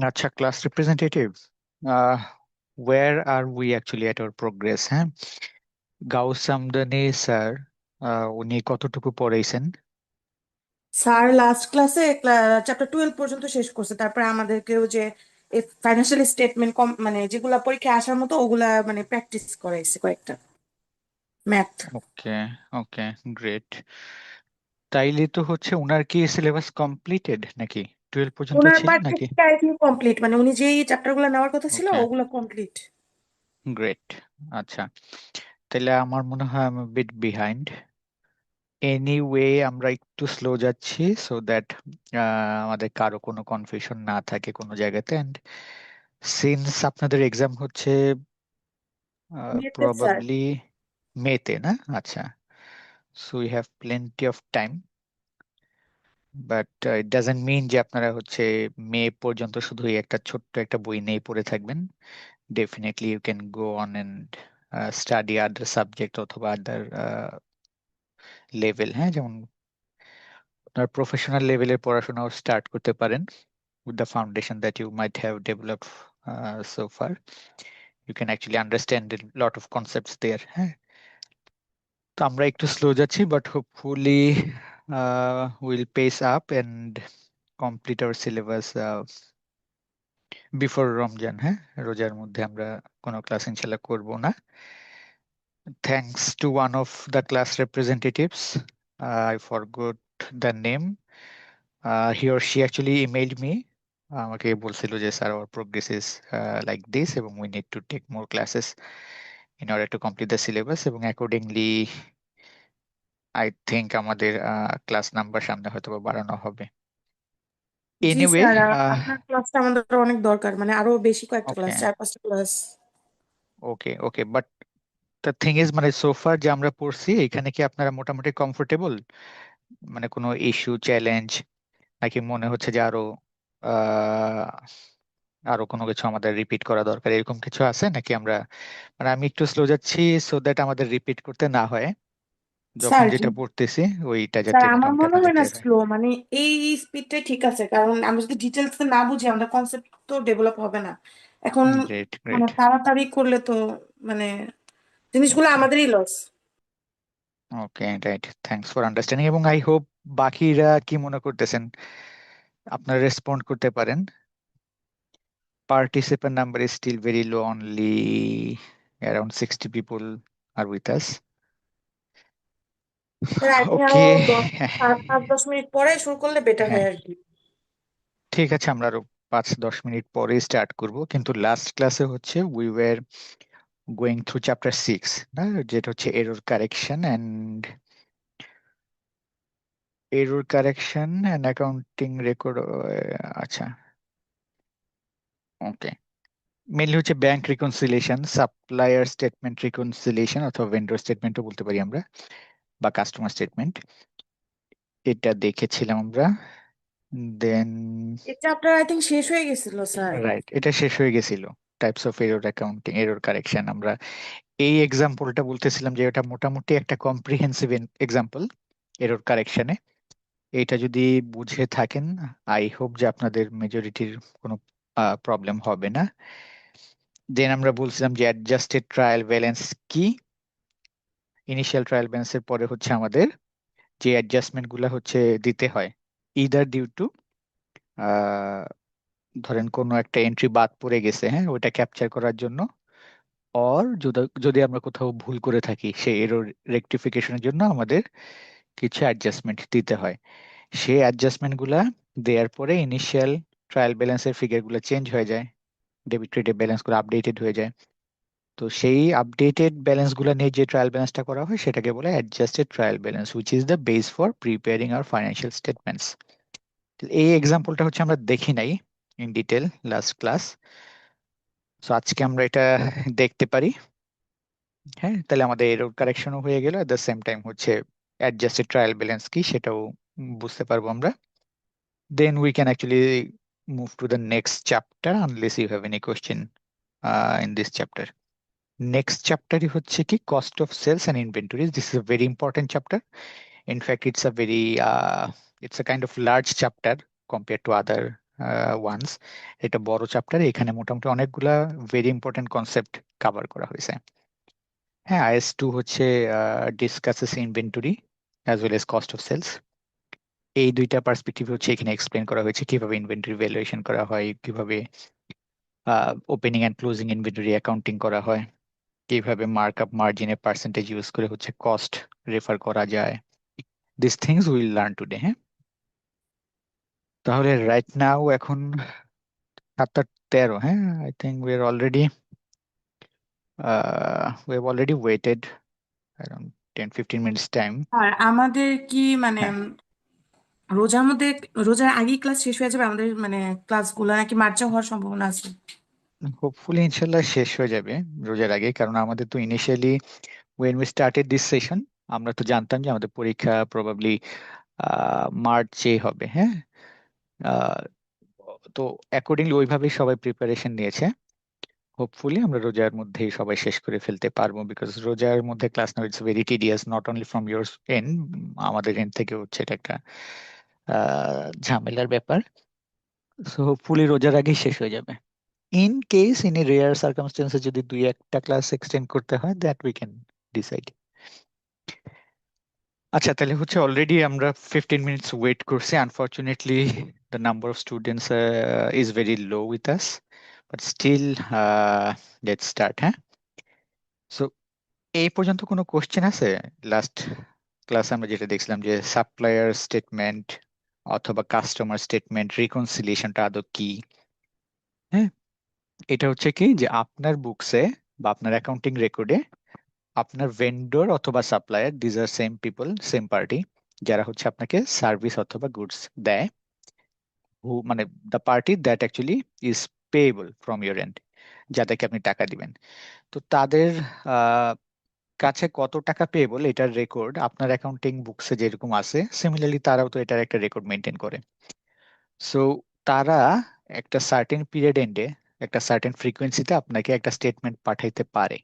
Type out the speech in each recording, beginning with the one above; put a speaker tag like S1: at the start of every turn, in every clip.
S1: আচ্ছা, class representative, ah where are we actually at our progress? হ্যাঁ, গাউস আমদানি স্যার উনি কতটুকু পড়াইছেন?
S2: স্যার লাস্ট ক্লাসে চ্যাপ্টার 12 পর্যন্ত শেষ করছে, তারপরে আমাদেরকেও যে ফাইন্যান্সিয়াল স্টেটমেন্ট মানে যেগুলা পরীক্ষায় আসার মতো ওগুলা মানে প্র্যাকটিস করাইছে কয়েকটা ম্যাথ।
S1: ওকে, ওকে, গ্রেট। তাইলে তো হচ্ছে উনার কি সিলেবাস কমপ্লিটেড নাকি? 12 পর্যন্ত
S2: ওনার
S1: ছিল
S2: পার্ট
S1: নাকি?
S2: আই থিঙ্ক কমপ্লিট, মানে উনি যেই চ্যাপ্টার গুলো নেওয়ার কথা ছিল
S1: ওকে,
S2: ওগুলো কমপ্লিট।
S1: গ্রেট। আচ্ছা, তাহলে আমার মনে হয় আমি বিট বিহাইন্ড। এনিওয়ে, আমরা একটু স্লো যাচ্ছি সো দ্যাট আমাদের কারো কোনো কনফিউশন না থাকে কোনো জায়গাতে। অ্যান্ড সিন্স আপনাদের এক্সাম হচ্ছে
S2: মেথড স্যার।
S1: প্রবাবলি মেতে, না? আচ্ছা, so we have plenty of time, but it doesn't mean যে আপনারা হচ্ছে মে পর্যন্ত শুধু এই একটা ছোট্ট একটা বই নিয়ে পড়ে থাকবেন। Definitely you can go on and study other subject অথবা আদার লেভেল। হ্যাঁ, যেমন আপনার প্রফেশনাল লেভেলের পড়াশোনাও স্টার্ট করতে পারেন with the foundation that you might have developed so far. You can actually understand a lot of concepts there. হ্যাঁ, তো আমরা একটু স্লো যাচ্ছি, but hopefully will pace up and complete our syllabus before Ramzan. হ্যাঁ, রোজার মধ্যে আমরা কোনো ক্লাস ইনশাল্লাহ করব না। Thanks to one of the class representatives. I forgot the name. He or she actually emailed me. আমাকে বলছিল যে sir our progress is like this এবং we need to take more classes in order to complete the syllabus, এবং accordingly I think আমাদের class number সামনে হয়তো বা বাড়ানো হবে।
S2: জি
S1: এনিওয়ে,
S2: স্যার, আপনার ক্লাসটা আমাদের অনেক দরকার, মানে আরো বেশি কয়েকটা
S1: ওকে,
S2: ক্লাস, 4-5টা class.
S1: Okay, okay, but the thing is মানে সোফার যে আমরা পড়ছি এখানে কি আপনারা মোটামুটি কমফোর্টেবল? মানে কোনো ইস্যু, চ্যালেঞ্জ, নাকি মনে হচ্ছে যে আরো আহ আরো কোনো কিছু আমাদের রিপিট করা দরকার, এরকম কিছু আছে নাকি? আমরা মানে আমি একটু স্লো যাচ্ছি সো দ্যাট আমাদের রিপিট করতে না হয়, যখন
S2: স্যার
S1: যেটা পড়তেছি ওইটা যাতে
S2: স্যার আমার
S1: মোটামুটি
S2: মনে
S1: আপনাদের
S2: হয় না
S1: ক্লিয়ার হয়।
S2: স্লো, মানে এই স্পিডটাই ঠিক আছে, কারণ আমরা যদি ডিটেলস না বুঝি আমাদের কনসেপ্ট তো ডেভেলপ হবে না এখন।
S1: গ্রেট,
S2: মানে
S1: গ্রেট।
S2: তাড়াতাড়ি করলে তো মানে জিনিসগুলো
S1: ওকে,
S2: আমাদেরই loss.
S1: Okay, right, thanks for understanding. এবং আই হোপ বাকিরা কি মনে করতেছেন আপনারা রেসপন্ড করতে পারেন। Participant number is still very low, only around 60 people are with us.
S2: Sir I think আরো
S1: ওকে,
S2: 5-10 মিনিট পরে শুরু করলে বেটার
S1: হ্যাঁ,
S2: হয় আর কি।
S1: ঠিক আছে, আমরা আরো 5-10 মিনিট পরে স্টার্ট করব, কিন্তু লাস্ট ক্লাসে হচ্ছে we were going through chapter 6, না, যেটা হচ্ছে error correction and accounting record. আচ্ছা, ওকে, মেনলি হচ্ছে bank reconciliation, supplier statement reconciliation অথবা ভেন্ডর স্টেটমেন্টও বলতে পারি আমরা, বা কাস্টমার স্টেটমেন্ট, এটা দেখেছিলাম আমরা। দেন,
S2: এই চ্যাপ্টার আই থিঙ্ক শেষ হয়ে গেছিল স্যার।
S1: রাইট, এটা শেষ হয়ে গেছিল। Types of error accounting, error correction, আমরা এই এক্সাম্পলটা বলতেছিলাম যে এটা মোটামুটি একটা কম্প্রিহেন্সিভ এক্সাম্পল এরর কারেকশনে। এটা যদি বুঝে থাকেন, আই হোপ যে আপনাদের মেজরিটির কোনো প্রবলেম হবে না। দেন আমরা বলছিলাম যে অ্যাডজাস্টেড ট্রায়াল ব্যালেন্স কি। ইনিশিয়াল ট্রায়াল ব্যালেন্সের পরে হচ্ছে আমাদের যে অ্যাডজাস্টমেন্ট গুলা হচ্ছে দিতে হয়, ইদার ডিউ টু ধরেন কোনো একটা এন্ট্রি বাদ পড়ে গেছে, হ্যাঁ, ওইটা ক্যাপচার করার জন্য, অর যদি যদি আমরা কোথাও ভুল করে থাকি সেই এরর রেকটিফিকেশনের জন্য আমাদের কিছু অ্যাডজাস্টমেন্ট দিতে হয়। সেই অ্যাডজাস্টমেন্ট গুলা দেওয়ার পরে ইনিশিয়াল ট্রায়াল ব্যালেন্সের ফিগার গুলো চেঞ্জ হয়ে যায়, ডেবিট ক্রেডিট ব্যালেন্স গুলো আপডেটেড হয়ে যায়। তো সেই আপডেটেড ব্যালেন্স গুলো নিয়ে যে ট্রায়াল ব্যালেন্সটা করা হয় সেটাকে বলে adjusted trial balance, which is the base for preparing our financial statements. এই এক্সাম্পলটা হচ্ছে আমরা দেখি নাই in detail last class, so আজকে আমরা এটা দেখতে পারি। হ্যাঁ, তাহলে আমাদের এরর কারেকশনও হয়ে গেল, এট দ্য সেম টাইম হচ্ছে অ্যাডজাস্টেড ট্রায়াল ব্যালেন্স কি সেটাও বুঝতে পারবো আমরা। Then we can actually move to the next chapter unless you have any question in this chapter. Next চ্যাপ্টারই হচ্ছে কি cost of sales and inventories. This is a very important chapter. In fact, it's a kind of large chapter compared to other ones, এটা বড় chapter, এখানে মোটামুটি অনেকগুলা very important concept cover করা হয়েছে। হ্যাঁ, IS2 হচ্ছে discusses inventory as well as cost of sales. এই দুইটা পার্সপেক্টিভ হচ্ছে এখানে এক্সপ্লেন করা হয়েছে, কিভাবে ইনভেন্টরি ভ্যালুয়েশন করা হয়, কিভাবে opening and closing inventory accounting করা হয়, কিভাবে মার্কআপ মার্জিনের পার্সেন্টেজ ইউজ করে হচ্ছে কস্ট রেফার করা যায়। This things will learn today. হ্যাঁ, তাহলে রাইট নাও এখন 7:13। হ্যাঁ, I think we have already waited around 10-15 minutes time.
S2: আর আমাদের কি মানে
S1: হ্যাঁ,
S2: রোজার মধ্যে, রোজার আগেই ক্লাস শেষ হয়ে যাবে আমাদের, মানে ক্লাসগুলো নাকি মার্চে হওয়ার সম্ভাবনা আছে?
S1: হোপফুলি ইনশাল্লাহ শেষ হয়ে যাবে রোজার আগে, কারণ আমাদের তো initially when we started this session আমরা তো জানতাম যে আমাদের পরীক্ষা প্রবাবলি মার্চে হবে। হ্যাঁ, আহ, তো অ্যাকর্ডিংলি ওইভাবেই সবাই প্রিপারেশন নিয়েছে। হোপফুলি আমরা রোজার মধ্যেই সবাই শেষ করে ফেলতে পারবো, বিকজ রোজার মধ্যে class now it's very tedious, not only from your end, আমাদের এন্ড থেকে হচ্ছে এটা একটা ঝামেলার ব্যাপার। সো হোপফুলি রোজার আগেই শেষ হয়ে যাবে। In case in a rare সার্কামস্টেন্সে যদি দুই একটা ক্লাস এক্সটেন্ড করতে হয়, দ্যাট উই ক্যান ডিসাইড। আচ্ছা, তাহলে হচ্ছে অলরেডি আমরা 15 মিনিটস ওয়েট করছি। Unfortunately the number of students is very low with us, but still let's start. হ্যাঁ, সো এই পর্যন্ত কোনো কোশ্চেন আছে? লাস্ট ক্লাসে আমরা যেটা দেখছিলাম যে সাপ্লায়ার স্টেটমেন্ট অথবা কাস্টমার স্টেটমেন্ট রিকনসিলিয়েশনটা আদৌ কি? হ্যাঁ, এটা হচ্ছে কি যে আপনার বুকসে বা আপনার অ্যাকাউন্টিং রেকর্ডে আপনার ভেন্ডর অথবা supplier, these are same people, same party, যারা হচ্ছে আপনাকে সার্ভিস অথবা গুডস দেয়, মানে the party that actually is payable from your and, যাদেরকে আপনি টাকা দিবেন। তো তাদের আহ, কাছে কত টাকা পেয়েবল এটার রেকর্ড আপনার অ্যাকাউন্টিং বুকসে যেরকম আছে, সিমিলারলি তারাও তো এটার একটা রেকর্ড মেনটেন করে। সো তারা একটা সার্টেন পিরিয়ড এন্ডে একটা সার্টেন ফ্রিকোয়েন্সিতে আপনাকে একটা স্টেটমেন্ট পাঠাইতে পারে।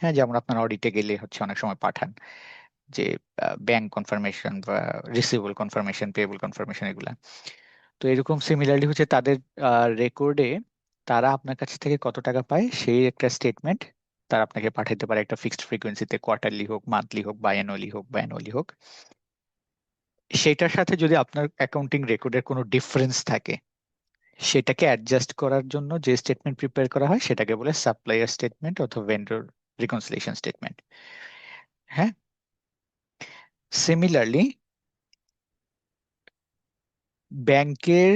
S1: হ্যাঁ, যেমন আপনার অডিটে গেলে হচ্ছে অনেক সময় পাঠান যে ব্যাংক কনফার্মেশন বা রিসিভেবল কনফার্মেশন, পেয়েবল কনফার্মেশন, এগুলা। তো এরকম সিমিলারলি হচ্ছে তাদের রেকর্ডে তারা আপনার কাছ থেকে কত টাকা পায় সেই একটা স্টেটমেন্ট তারা আপনাকে পাঠাইতে পারে একটা ফিক্সড ফ্রিকোয়েন্সিতে, কোয়ার্টারলি হোক, মান্থলি হোক, বায়ানুয়ালি হোক বা অ্যানুয়ালি হোক। সেটার সাথে যদি আপনার অ্যাকাউন্টিং রেকর্ডের কোনো ডিফারেন্স থাকে, সেটাকে অ্যাডজাস্ট করার জন্য যে স্টেটমেন্ট প্রিপেয়ার করা হয় সেটাকে বলে সাপ্লায়ার স্টেটমেন্ট অথবা ভেন্ডর রিকনসিলিয়েশন স্টেটমেন্ট। হ্যাঁ, সিমিলারলি ব্যাংকের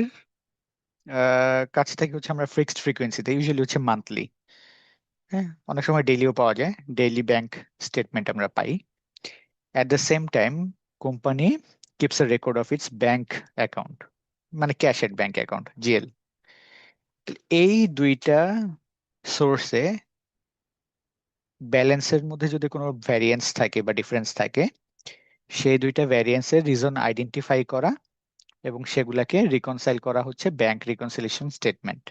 S1: কাছ থেকে হচ্ছে আমরা ফিক্সড ফ্রিকোয়েন্সিতে, ইউজুয়ালি হচ্ছে মান্থলি, হ্যাঁ, অনেক সময় ডেইলিও পাওয়া যায়, ডেইলি ব্যাংক স্টেটমেন্ট আমরা পাই। At the same time company keeps a record of its bank account, মানে ক্যাশেড ব্যাংক অ্যাকাউন্ট, জিএল। এই দুইটা সোর্সে ব্যালেন্সের মধ্যে যদি কোনো ভ্যারিয়েন্স থাকে বা ডিফারেন্স থাকে, সেই দুইটা ভ্যারিয়েন্সের রিজন আইডেন্টিফাই করা এবং সেগুলাকে রিকনসাইল করা হচ্ছে ব্যাংক রিকনসিলিয়েশন স্টেটমেন্ট।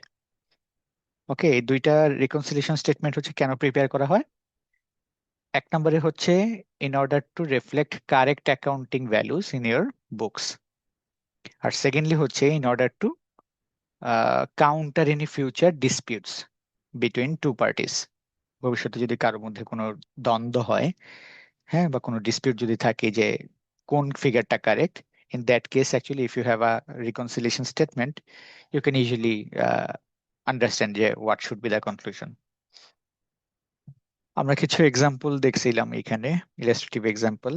S1: ওকে, এই দুইটা রিকনসিলিয়েশন স্টেটমেন্ট হচ্ছে কেন প্রিপেয়ার করা হয়? এক নম্বরে হচ্ছে in order to reflect correct accounting values in your books, আর সেকেন্ডলি হচ্ছে in order to counter any future disputes between two parties. ভবিষ্যতে যদি কারোর মধ্যে কোনো দ্বন্দ্ব হয়, হ্যাঁ, বা কোনো ডিসপিউট যদি থাকে যে কোন ফিগারটা correct, in that case actually if you have a reconciliation statement you can easily understand যে what should be the conclusion. আমরা কিছু এক্সাম্পল দেখছিলাম এখানে, ইলাস্ট্রেটিভ এক্সাম্পল।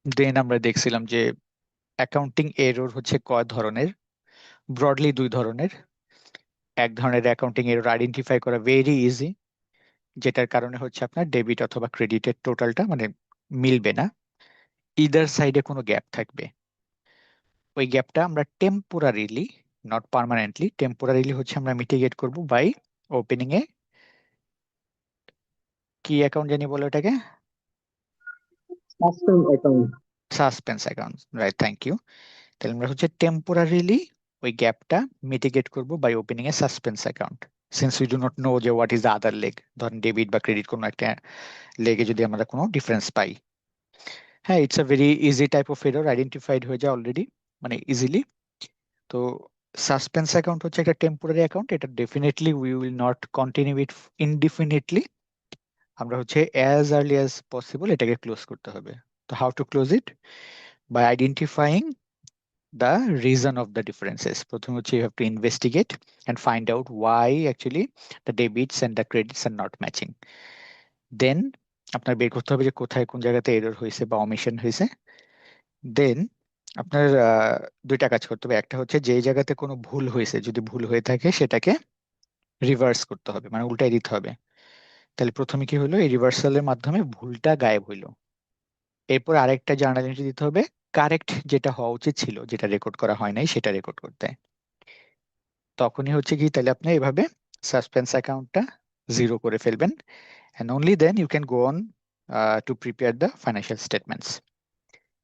S1: দেন আমরা দেখছিলাম যে অ্যাকাউন্টিং এরর হচ্ছে কয় ধরনের। ব্রডলি দুই ধরনের। এক ধরনের অ্যাকাউন্টিং এরর আইডেন্টিফাই করা ভেরি ইজি, যেটার কারণে হচ্ছে আপনার ডেবিট অথবা ক্রেডিটের টোটালটা মানে মিলবে না, ইদার সাইডে কোনো গ্যাপ থাকবে। ওই গ্যাপটা আমরা টেম্পোরারিলি, নট পার্মানেন্টলি, টেম্পোরারিলি হচ্ছে আমরা মিটিগেট করব বাই ওপেনিং এ, কি অ্যাকাউন্ট জানি বলে ওটাকে,
S3: Custom account.
S1: Suspense account, right, thank you. তাহলে আমরা হচ্ছে টেম্পোরারিলি ওই গ্যাপটা মিটিগেট করব by opening a suspense account, since we do not know যে what is the other leg, ধরেন ডেবিট বা ক্রেডিট কোনো একটা লেগে যদি আমরা কোনো ডিফারেন্স পাই। হ্যাঁ, it's a very easy type of error, identified হয়ে যায় অলরেডি, মানে ইজিলি। তো তো সাসপেন্স অ্যাকাউন্ট হচ্ছে একটা টেম্পোরারি অ্যাকাউন্ট, এটা definitely we will not continue it indefinitely. আমরা হচ্ছে অ্যাজ আর্লি অ্যাজ পসিবল এটাকে ক্লোজ করতে হবে। তো how to close it? By identifying the reason of the differences. প্রথমে হচ্ছে you have to investigate and find out why actually the debits and the credits are not matching. Then আপনার বের করতে হবে যে কোথায় কোন জায়গাতে এরর হয়েছে বা অমিশন হয়েছে। দেন আপনার দুইটা কাজ করতে হবে, একটা হচ্ছে যে জায়গাতে কোনো ভুল হয়েছে যদি ভুল হয়ে থাকে সেটাকে রিভার্স করতে হবে, মানে উল্টাই দিতে হবে। তাহলে প্রথমে কি হলো, এই রিভার্সালের মাধ্যমে ভুলটা গায়েব হইলো। এরপর আরেকটা জার্নাল এন্ট্রি দিতে হবে, কারেক্ট যেটা হওয়া উচিত ছিল, যেটা রেকর্ড করা হয় নাই সেটা রেকর্ড করতে। তখনই হচ্ছে কি, তাহলে আপনি এভাবে সাসপেন্স অ্যাকাউন্টটা জিরো করে ফেলবেন, and only then you can go on to prepare the financial statements.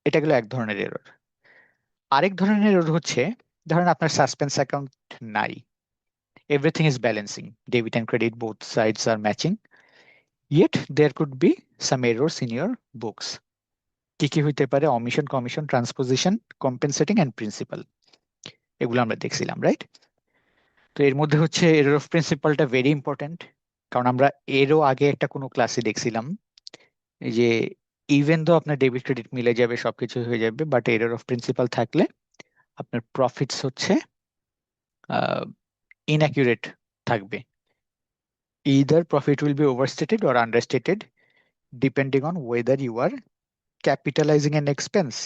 S1: এটা গেলো এক ধরনের এরর। আরেক ধরনের এরর হচ্ছে, ধরেন আপনার সাসপেন্স অ্যাকাউন্ট নাই, everything is balancing, debit and credit both sides are matching, yet there could be some errors in your books. কি কি হইতে পারে? Omission, commission, transposition, compensating and principal, এগুলো আমরা দেখছিলাম, রাইট? তো এর মধ্যে হচ্ছে এরর অফ প্রিন্সিপালটা ভেরি ইম্পর্ট্যান্ট, কারণ আমরা এরও আগে একটা কোনো ক্লাসে দেখছিলাম এই যে ইভেন দো আপনার ডেবিট ক্রেডিট মিলে যাবে, সবকিছু হয়ে যাবে, বাট এরর অফ প্রিন্সিপাল থাকলে আপনার প্রফিটস হচ্ছে ইনঅ্যাকুরেট থাকবে। either profit will be overstated or understated depending on whether you are capitalizing an expense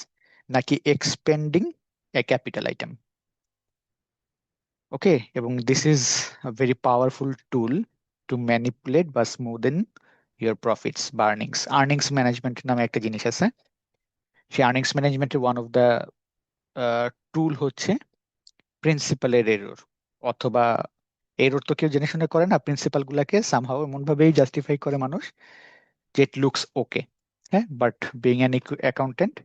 S1: নাকি expending a capital item. ওকে, এবং this is a very powerful tool to manipulate বা smoothen your profits বা earnings management নামে একটা জিনিস আছে। সেই earnings ম্যানেজমেন্টের ওয়ান অফ দ্য টুল হচ্ছে প্রিন্সিপালের এরর, অথবা এরর তো কেউ জেনে শুনে করে না, প্রিন্সিপাল গুলাকে সামহাও এমন ভাবেই জাস্টিফাই করে মানুষ যে ইট লুকস ওকে। হ্যাঁ, বাট বিইং অ্যান অ্যাকাউন্টেন্ট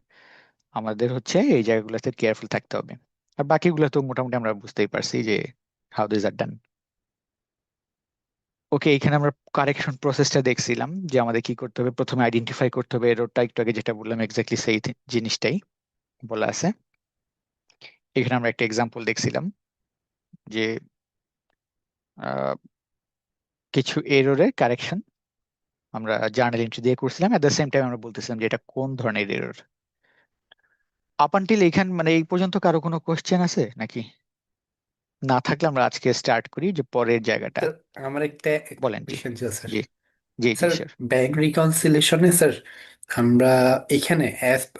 S1: আমাদের হচ্ছে এই জায়গাগুলোতে কেয়ারফুল থাকতে হবে। আর বাকিগুলো তো মোটামুটি আমরা বুঝতেই পারছি যে হাউ দিস আর ডান। ওকে, এখানে আমরা কারেকশন প্রসেসটা দেখছিলাম যে আমাদের কি করতে হবে, প্রথমে আইডেন্টিফাই করতে হবে এররটা, একটু আগে যেটা বললাম এক্স্যাক্টলি সেই জিনিসটাই বলা আছে। এখানে আমরা একটা এক্সাম্পল দেখছিলাম যে আহ, কিছু এররের কারেকশন আমরা জার্নাল এন্ট্রি দিয়ে করছিলাম, এট দ্য সেম টাইম আমরা বলতেছিলাম যে এটা কোন ধরনের এরর। আপ আনটিল এইখান মানে এই পর্যন্ত কারো কোনো কোশ্চেন আছে নাকি? না থাকলে আমরা আজকে স্টার্ট করি যে পরের জায়গাটা।
S3: স্যার, আমার একটা
S1: বলেন। জি,
S3: কোয়েশ্চেন ছিল স্যার।
S1: জি, জি, জি,
S3: স্যার,
S1: স্যার।
S3: ব্যাংক রিকনসিলেশনে স্যার আমরা এখানে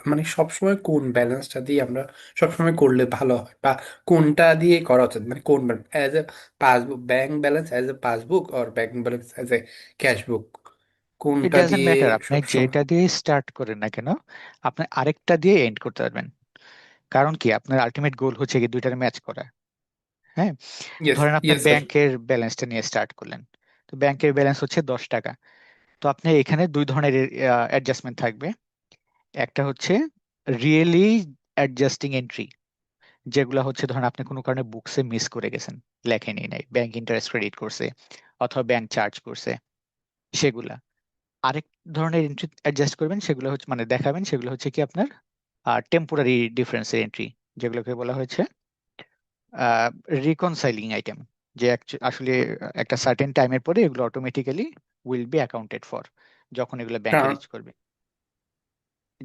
S3: মানে সবসময় কোন ব্যালেন্সটা দিয়ে আমরা সবসময় করলে ভালো হয়, বা কোনটা দিয়ে করা উচিত, মানে কোন as a passbook, bank balance as a passbook আর bank balance as a cashbook,
S1: it
S3: কোনটা
S1: ডাজন্ট
S3: দিয়ে
S1: ম্যাটার, আপনি
S3: সবসময়?
S1: যেটা দিয়ে স্টার্ট করেন না কেন আপনি আরেকটা দিয়ে এন্ড করতে পারবেন। কারণ কি, আপনার আলটিমেট গোল হচ্ছে কি দুইটার ম্যাচ করা। হ্যাঁ,
S3: ইয়েস,
S1: ধরেন আপনার
S3: ইয়েস স্যার।
S1: ব্যাংকের ব্যালেন্সটা নিয়ে স্টার্ট করলেন, তো ব্যাংকের ব্যালেন্স হচ্ছে 10 টাকা। তো আপনি এখানে দুই ধরনের অ্যাডজাস্টমেন্ট থাকবে। একটা হচ্ছে রিয়েলি অ্যাডজাস্টিং এন্ট্রি, যেগুলো হচ্ছে ধরেন আপনি কোনো কারণে বুকসে মিস করে গেছেন, লেখেনি নাই, ব্যাংক ইন্টারেস্ট ক্রেডিট করছে অথবা ব্যাংক চার্জ করছে, সেগুলা। আরেক ধরনের এন্ট্রি অ্যাডজাস্ট করবেন, সেগুলো হচ্ছে মানে দেখাবেন, সেগুলো হচ্ছে কি আপনার টেম্পোরারি ডিফারেন্সের এন্ট্রি, যেগুলোকে বলা হয়েছে রিকনসাইলিং আইটেম, যে আসলে একটা সার্টেন টাইমের পরে এগুলো automatically will be accounted for যখন এগুলো ব্যাংকে রিচ করবে।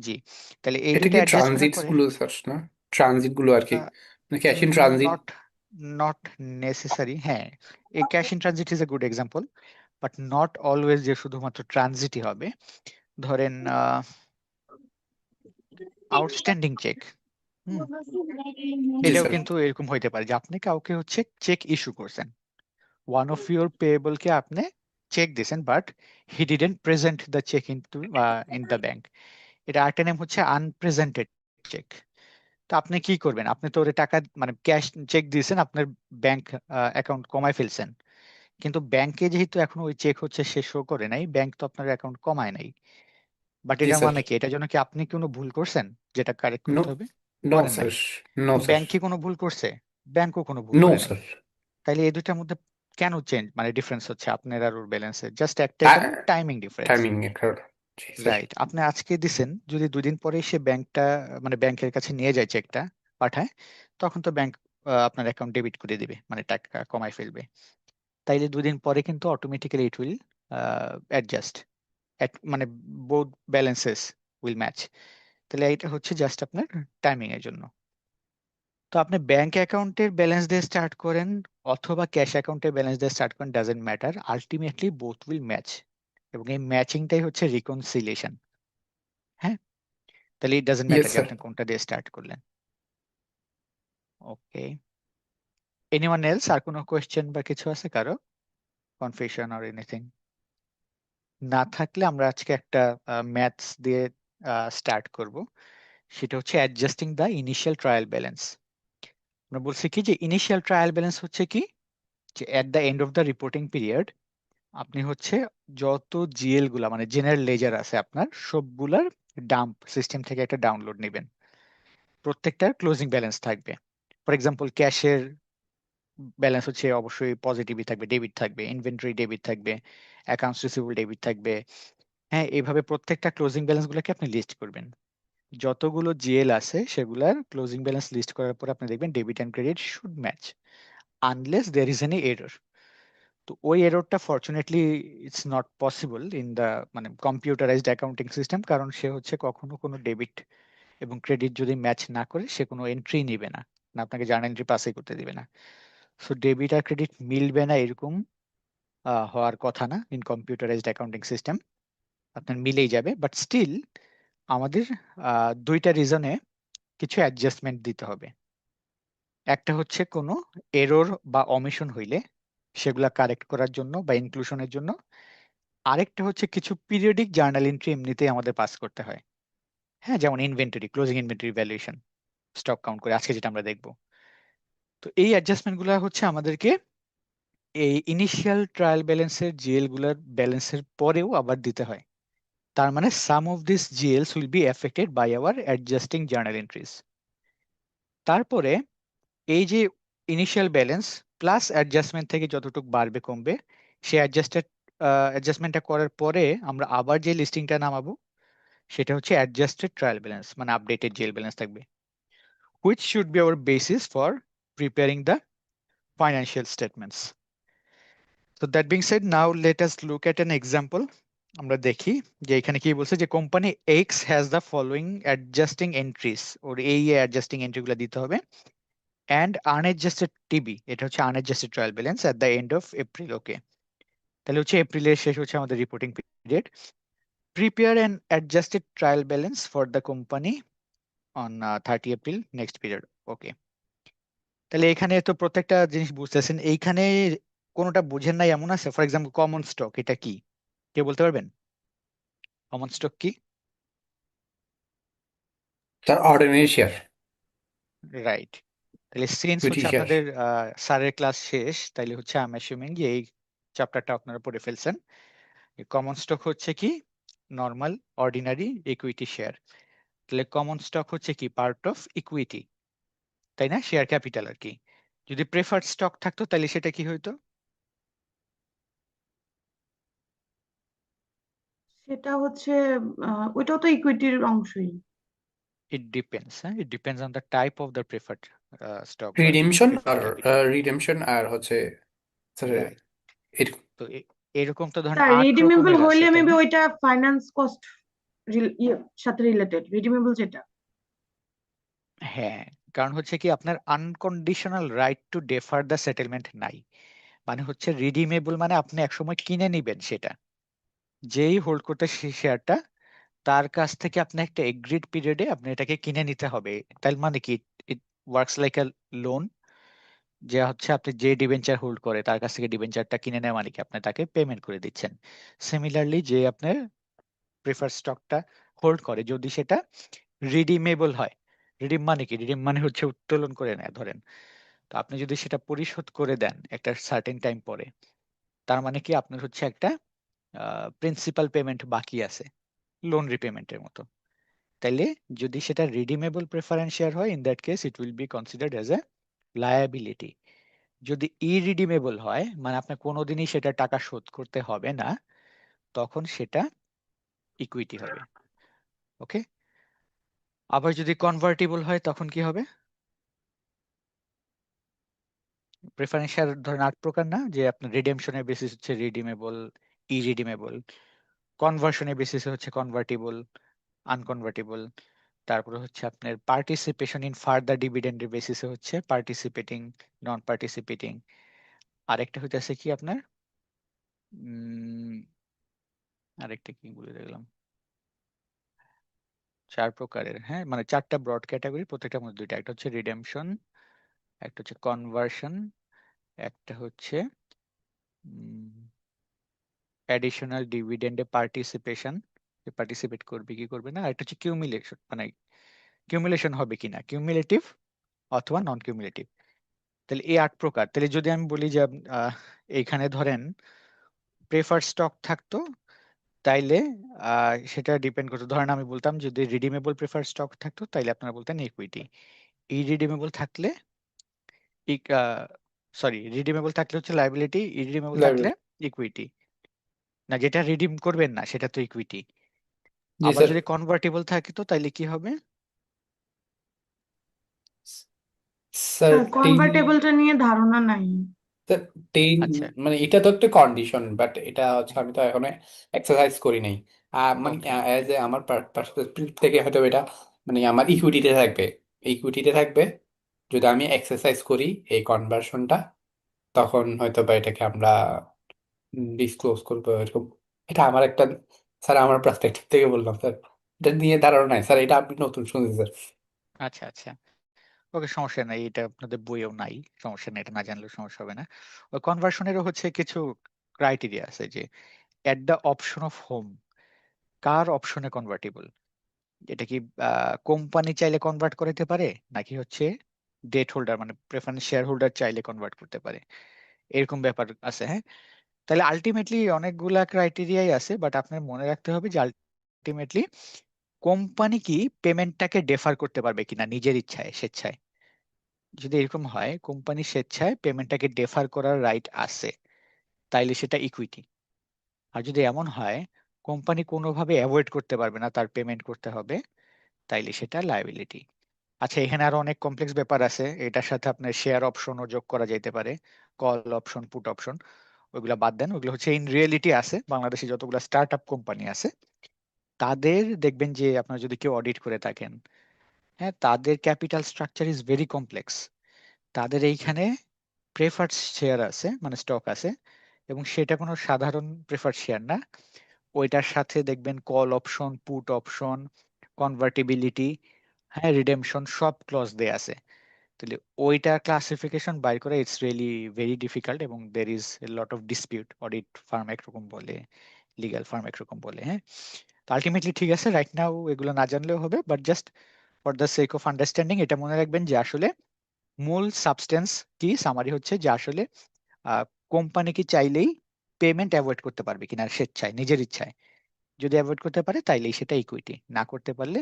S1: জি, তাহলে এই
S3: এটা
S1: দুইটা
S3: কি
S1: অ্যাডজাস্ট করার
S3: ট্রানজিটস
S1: পরে
S3: গুলো স্যার, না? ট্রানজিট গুলো আর কি, মানে cash in transit.
S1: Not not necessary. হ্যাঁ, এই cash in transit is a good example, but not always যে শুধুমাত্র ট্রানজিটই হবে। ধরেন আউটস্ট্যান্ডিং চেক, হুম,
S3: জি
S1: এটাও
S3: স্যার।
S1: কিন্তু এরকম হইতে পারে যে আপনি কাউকে হচ্ছে চেক ইস্যু করছেন, ওয়ান অফ ইউর পেয়েবল কে আপনি চেক দিয়েছেন, but he didn't present the cheque in the bank. এটা আরেকটা নেম হচ্ছে আনপ্রেজেন্টেড চেক। তো আপনি কি করবেন, আপনি তো ওরে টাকা মানে ক্যাশ চেক দিয়েছেন, আপনার ব্যাংক অ্যাকাউন্ট কমায় ফেলছেন, কিন্তু ব্যাংকে যেহেতু এখন ওই চেক হচ্ছে সে শো করে নাই, ব্যাংক তো আপনার অ্যাকাউন্ট কমায় নাই। বাট
S3: জি
S1: এটার
S3: স্যার।
S1: মানে কি, এটার জন্য কি আপনি কোনো ভুল করছেন যেটা কারেক্ট
S3: নো,
S1: করতে হবে?
S3: নো
S1: করেন নাই।
S3: স্যার, নো স্যার,
S1: ব্যাংক কি কোনো ভুল করছে? ব্যাংকও কোনো ভুল
S3: নো
S1: করে নাই।
S3: স্যার।
S1: তাইলে এই দুইটার মধ্যে কেন চেঞ্জ মানে ডিফারেন্স হচ্ছে আপনার আর ওর ব্যালেন্সে? জাস্ট একটাই কারণ, টাইমিং ডিফারেন্স।
S3: টাইমিং এর কারণে। জি স্যার।
S1: রাইট, আপনি আজকে দিছেন, যদি 2 দিন পরে সে ব্যাংকটা মানে ব্যাংকের কাছে নিয়ে যায় চেকটা, পাঠায়, তখন তো ব্যাংক আপনার অ্যাকাউন্ট ডেবিট করে দিবে, মানে টাকা কমায় ফেলবে। তাইলে 2 দিন পরে কিন্তু অটোমেটিক্যালি ইট উইল অ্যাডজাস্ট, মানে বোথ ব্যালেন্সেস উইল ম্যাচ। তাহলে এটা হচ্ছে জাস্ট আপনার টাইমিং এর জন্য। তো আপনি ব্যাংক অ্যাকাউন্টের ব্যালেন্স দিয়ে স্টার্ট করেন অথবা ক্যাশ অ্যাকাউন্টের ব্যালেন্স দিয়ে স্টার্ট করেন, doesn't matter, ultimately both will match. এবং এই ম্যাচিংটাই হচ্ছে রিকনসিলিয়েশন। হ্যাঁ, তাহলে ইট ডাজেন্ট
S3: ইয়েস
S1: ম্যাটার যে
S3: স্যার।
S1: আপনি কোনটা দিয়ে স্টার্ট করলেন। ওকে, এনিওয়ান এলস, আর কোনো কোয়েশ্চেন বা কিছু আছে কারো, কনফিউশন অর এনিথিং? না থাকলে আমরা আজকে একটা ম্যাথস দিয়ে স্টার্ট করব। সেটা হচ্ছে adjusting the initial trial balance. আমরা বলছি কি যে ইনিশিয়াল ট্রায়াল ব্যালেন্স হচ্ছে কি, যে at the end of the reporting period আপনি হচ্ছে যত জিএল গুলা মানে জেনারেল লেজার আছে আপনার সবগুলার ডাম্প সিস্টেম থেকে একটা ডাউনলোড নেবেন। প্রত্যেকটার ক্লোজিং ব্যালেন্স থাকবে। ফর এক্সাম্পল ক্যাশের ব্যালেন্স হচ্ছে অবশ্যই পজিটিভই থাকবে, ডেবিট থাকবে, ইনভেন্টরি ডেবিট থাকবে, অ্যাকাউন্টস রিসিভেবল ডেবিট থাকবে। হ্যাঁ, এইভাবে প্রত্যেকটা ক্লোজিং ব্যালেন্স গুলোকে আপনি লিস্ট করবেন। যতগুলো জিএল আছে সেগুলার ক্লোজিং ব্যালেন্স লিস্ট করার পর আপনি দেখবেন debit and credit should match unless there is any error. তো ওই এররটা fortunately it's not possible in the মানে কম্পিউটারাইজড অ্যাকাউন্টিং সিস্টেম, কারণ সে হচ্ছে কখনো কোনো ডেবিট এবং ক্রেডিট যদি ম্যাচ না করে সে কোনো এন্ট্রি নিবে না, না আপনাকে জার্নাল এন্ট্রি পাসই করতে দিবে না। সো ডেবিট আর ক্রেডিট মিলবে না এরকম হওয়ার কথা না ইন কম্পিউটারাইজড অ্যাকাউন্টিং সিস্টেম, আপনার মিলেই যাবে। বাট স্টিল আমাদের দুইটা রিজনে কিছু অ্যাডজাস্টমেন্ট দিতে হবে। একটা হচ্ছে কোনো এরর বা অমিশন হইলে সেগুলা কারেক্ট করার জন্য বা ইনক্লুশনের জন্য। আরেকটা হচ্ছে কিছু পিরিয়ডিক জার্নাল এন্ট্রি এমনিতেই আমাদের পাস করতে হয়। হ্যাঁ, যেমন inventory, closing inventory valuation, stock count করে আজকে যেটা আমরা দেখবো। তো এই অ্যাডজাস্টমেন্ট গুলো হচ্ছে আমাদেরকে এই ইনিশিয়াল ট্রায়াল ব্যালেন্সের জিএল গুলার ব্যালেন্সের পরেও আবার দিতে হয়। তার মানে some of this GLs will be affected by our adjusting journal entries. তারপরে এই যে ইনিশিয়াল ব্যালেন্স প্লাস অ্যাডজাস্টমেন্ট থেকে যতটুকু বাড়বে কমবে, সেই অ্যাডজাস্টমেন্টটা করার পরে আমরা আবার যে লিস্টিংটা নামাবো সেটা হচ্ছে অ্যাডজাস্টেড ট্রায়াল ব্যালেন্স, মানে আপডেটেড জিএল ব্যালেন্স থাকবে, which should be our basis for preparing the financial statements. তো that being said, now let us look at an example. আমরা দেখি যে এখানে কি বলছে, যে company X has the following adjusting entries, or এই অ্যাডজাস্টিং এন্ট্রিগুলো দিতে হবে। অ্যান্ড আনএডজাস্টেড টিবি, এটা হচ্ছে unadjusted trial balance at the end of April. Okay, তাহলে হচ্ছে এপ্রিলের শেষ হচ্ছে আমাদের reporting period. Prepare an adjusted trial balance for the company on 30 April next period. Okay, তাহলে এখানে তো প্রত্যেকটা জিনিস বুঝতেছেন। এইখানে কোনোটা বুঝেন নাই এমন আছে? ফর এক্সাম্পল কমন স্টক এটা কি, কে বলতে পারবেন? কমন স্টক কি?
S3: Sir ordinary share.
S1: রাইট। তাহলে সিন্স
S3: ইকুইটি
S1: হচ্ছে
S3: শেয়ার।
S1: আপনাদের স্যারের ক্লাস শেষ, তাইলে হচ্ছে আমি অ্যাসিউমিং যে এই চ্যাপ্টারটা আপনারা পড়ে ফেলছেন। কমন স্টক হচ্ছে কি? Normal ordinary equity share. তাহলে কমন স্টক হচ্ছে কি? পার্ট অফ ইকুইটি, তাই না? শেয়ার ক্যাপিটাল আর কি। যদি প্রেফার্ড স্টক থাকতো তাহলে সেটা কি হইতো?
S2: সেটা হচ্ছে ওইটাও তো ইকুইটির অংশই।
S1: ইট ডিপেন্ডস, হ্যাঁ, it depends on the type of the preferred stock বা
S3: রিডিমশন
S1: প্রেফার্ড
S3: আর
S1: ক্যাপিটাল।
S3: রিডেমশন আর হচ্ছে স্যার
S1: রাইট।
S3: এর-
S1: তো এরকম তো ধরেন
S2: স্যার
S1: 8 রকমের
S2: রিডিমেবল
S1: আছে,
S2: হইলে
S1: তাই
S2: মেবি
S1: না?
S2: ওইটা ফাইন্যান্স কস্ট সাথে রিলেটেড, রিডিমেবল যেটা।
S1: হ্যাঁ, কারণ হচ্ছে কি আপনার unconditional right two defer the settlement নাই। মানে হচ্ছে রিডিমেবল মানে আপনি একসময় কিনে নিবেন সেটা, যেই হোল্ড করতে সেই শেয়ারটা তার কাছ থেকে আপনি একটা এগ্রিড পিরিয়ডে আপনি এটাকে কিনে নিতে হবে। তার মানে কি, it works like a loan, যে হচ্ছে আপনি যে ডিবেঞ্চার হোল্ড করে তার কাছ থেকে ডিবেঞ্চারটা কিনে নেওয়া মানে কি আপনি তাকে পেমেন্ট করে দিচ্ছেন। সিমিলারলি যে আপনার প্রেফার স্টকটা হোল্ড করে যদি সেটা রিডিমেবল হয়, রিডিম মানে কি, রিডিম মানে হচ্ছে উত্তোলন করে নেয় ধরেন। তো আপনি যদি সেটা পরিশোধ করে দেন একটা সার্টেন টাইম পরে, তার মানে কি আপনার হচ্ছে একটা প্রিন্সিপাল পেমেন্ট বাকি আছে, লোন রিপেমেন্টের মতো। তাইলে যদি সেটা রিডিমেবল প্রেফারেন্স শেয়ার হয়, in that case it will be considered as a liability. যদি ইরিডিমেবল হয় মানে আপনার কোনোদিনই সেটা টাকা শোধ করতে হবে না, তখন সেটা ইকুইটি হবে। ওকে, আবার যদি কনভার্টিবল হয় তখন কি হবে? প্রেফারেন্সিয়াল ধরেন 8 প্রকার না, যে আপনার রিডেমশনের বেসিস হচ্ছে রিডিমেবল, ইরিডিমেবল, কনভার্সনের বেসিস হচ্ছে কনভার্টিবল, আনকনভার্টিবল, তারপরে হচ্ছে আপনার পার্টিসিপেশন ইন ফার্দার ডিভিডেন্ডের বেসিসে হচ্ছে পার্টিসিপেটিং, নন পার্টিসিপেটিং, আরেকটা হইতেছে কি আপনার উম, আরেকটা কি বলে দেখলাম, 4 প্রকারের, হ্যাঁ মানে 4টা ব্রড ক্যাটাগরি, প্রত্যেকটার মধ্যে দুইটা, একটা হচ্ছে রিডেমশন, একটা হচ্ছে কনভার্সন, একটা হচ্ছে অ্যাডিশনাল ডিভিডেন্ডে পার্টিসিপেশন, পার্টিসিপেট করবে কি করবে না, আর একটা হচ্ছে কিউমিলেশন, মানে কিউমুলেশন হবে কিনা, কিউমুলেটিভ অথবা নন কিউমুলেটিভ। তাহলে এই 8 প্রকার, তাহলে যদি আমি বলি যে এইখানে ধরেন প্রেফার স্টক থাকতো, তাইলে সেটা ডিপেন্ড করতো, ধরেন আমি বলতাম যদি রিডিমেবল প্রেফার স্টক থাকতো তাইলে আপনারা বলতেন ইকুইটি, ইরিডিমেবল থাকলে সরি, রিডিমেবল থাকলে হচ্ছে লাইবিলিটি, ইরিডিমেবল থাকলে
S3: লাইব্রেরি।
S1: ইকুইটি। না, যেটা রিডিম করবেন না সেটা তো ইকুইটি।
S3: জি
S1: আবার
S3: স্যার।
S1: যদি কনভার্টিবল থাকে তো তাইলে কি হবে?
S3: স্যার টেন,
S2: কনভার্টেবলটা নিয়ে ধারণা নাই।
S3: স্যার টেন,
S1: আচ্ছা,
S3: মানে এটা তো একটা কন্ডিশন, বাট এটা হচ্ছে আমি তো এখনো এক্সারসাইজ করি নাই। মানে
S1: ওকে,
S3: অ্যাজ এ আমার পার্সপেক্টিভ থেকে হয়তো এটা মানে আমার ইকুইটিতে থাকবে, ইকুইটিতে থাকবে। যদি আমি এক্সারসাইজ করি এই কনভার্সনটা, তখন হয়তো বা এটাকে আমরা ডিসক্লোজ করবো এরকম। এটা আমার একটা, স্যার আমার পার্সপেক্টিভ থেকে বললাম স্যার, এটা নিয়ে ধারণা নাই স্যার, এটা আপনি নতুন শুনছেন স্যার।
S1: আচ্ছা, আচ্ছা, ওকে, সমস্যা নাই, এটা আপনাদের বইয়েও নাই, সমস্যা নেই, এটা না জানলেও সমস্যা হবে না। ওই কনভার্সনেরও হচ্ছে কিছু ক্রাইটেরিয়া আছে, যে at the option of home, car অপশনে কনভার্টিবল, এটা কি কোম্পানি চাইলে কনভার্ট করতে পারে, নাকি হচ্ছে ডেট হোল্ডার মানে প্রেফারেন্স শেয়ার হোল্ডার চাইলে কনভার্ট করতে পারে, এরকম ব্যাপার আছে, হ্যাঁ। তাহলে আলটিমেটলি অনেকগুলা ক্রাইটেরিয়াই আছে, বাট আপনার মনে রাখতে হবে যে আলটিমেটলি কোম্পানি কি পেমেন্টটাকে ডেফার করতে পারবে কিনা নিজের ইচ্ছায়, স্বেচ্ছায়। যদি এরকম হয় কোম্পানি স্বেচ্ছায় পেমেন্টটাকে ডেফার করার রাইট আছে, তাইলে সেটা ইকুইটি। আর যদি এমন হয় কোম্পানি কোনোভাবে অ্যাভয়েড করতে পারবে না, তার পেমেন্ট করতে হবে, তাইলে সেটা লায়াবিলিটি। আচ্ছা, এখানে আরো অনেক কমপ্লেক্স ব্যাপার আছে, এটার সাথে আপনার শেয়ার অপশনও যোগ করা যেতে পারে, কল অপশন, পুট অপশন, ওইগুলা বাদ দেন, ওইগুলো হচ্ছে ইন রিয়েলিটি আছে, বাংলাদেশে যতগুলো স্টার্ট আপ কোম্পানি আছে তাদের দেখবেন যে আপনার যদি কেউ অডিট করে থাকেন, হ্যাঁ, তাদের capital structure is very complex. তাদের এইখানে প্রেফার্ড শেয়ার আছে, মানে স্টক আছে, এবং সেটা কোনো সাধারণ প্রেফার্ড শেয়ার না, ওইটার সাথে দেখবেন কল অপশন, পুট অপশন, কনভার্টিবিলিটি, হ্যাঁ, রিডেমশন, সব ক্লজ দেয়া আছে। তাহলে ওইটা ক্লাসিফিকেশন বাইর করা ইটস রিয়েলি ভেরি ডিফিকাল্ট, এবং there is a lot of dispute, audit farm একরকম বলে, লিগ্যাল ফার্ম একরকম বলে, হ্যাঁ। তো আলটিমেটলি ঠিক আছে, রাইট নাও এগুলো না জানলেও হবে, but just for the sake of understanding এটা মনে রাখবেন যে আসলে মূল সাবস্টেন্স কি, সামারি হচ্ছে যে আসলে কোম্পানি কি চাইলেই পেমেন্ট অ্যাভয়েড করতে পারবে কিনা স্বেচ্ছায়, নিজের ইচ্ছায়। যদি অ্যাভয়েড করতে পারে তাইলেই সেটা ইকুইটি, না করতে পারলে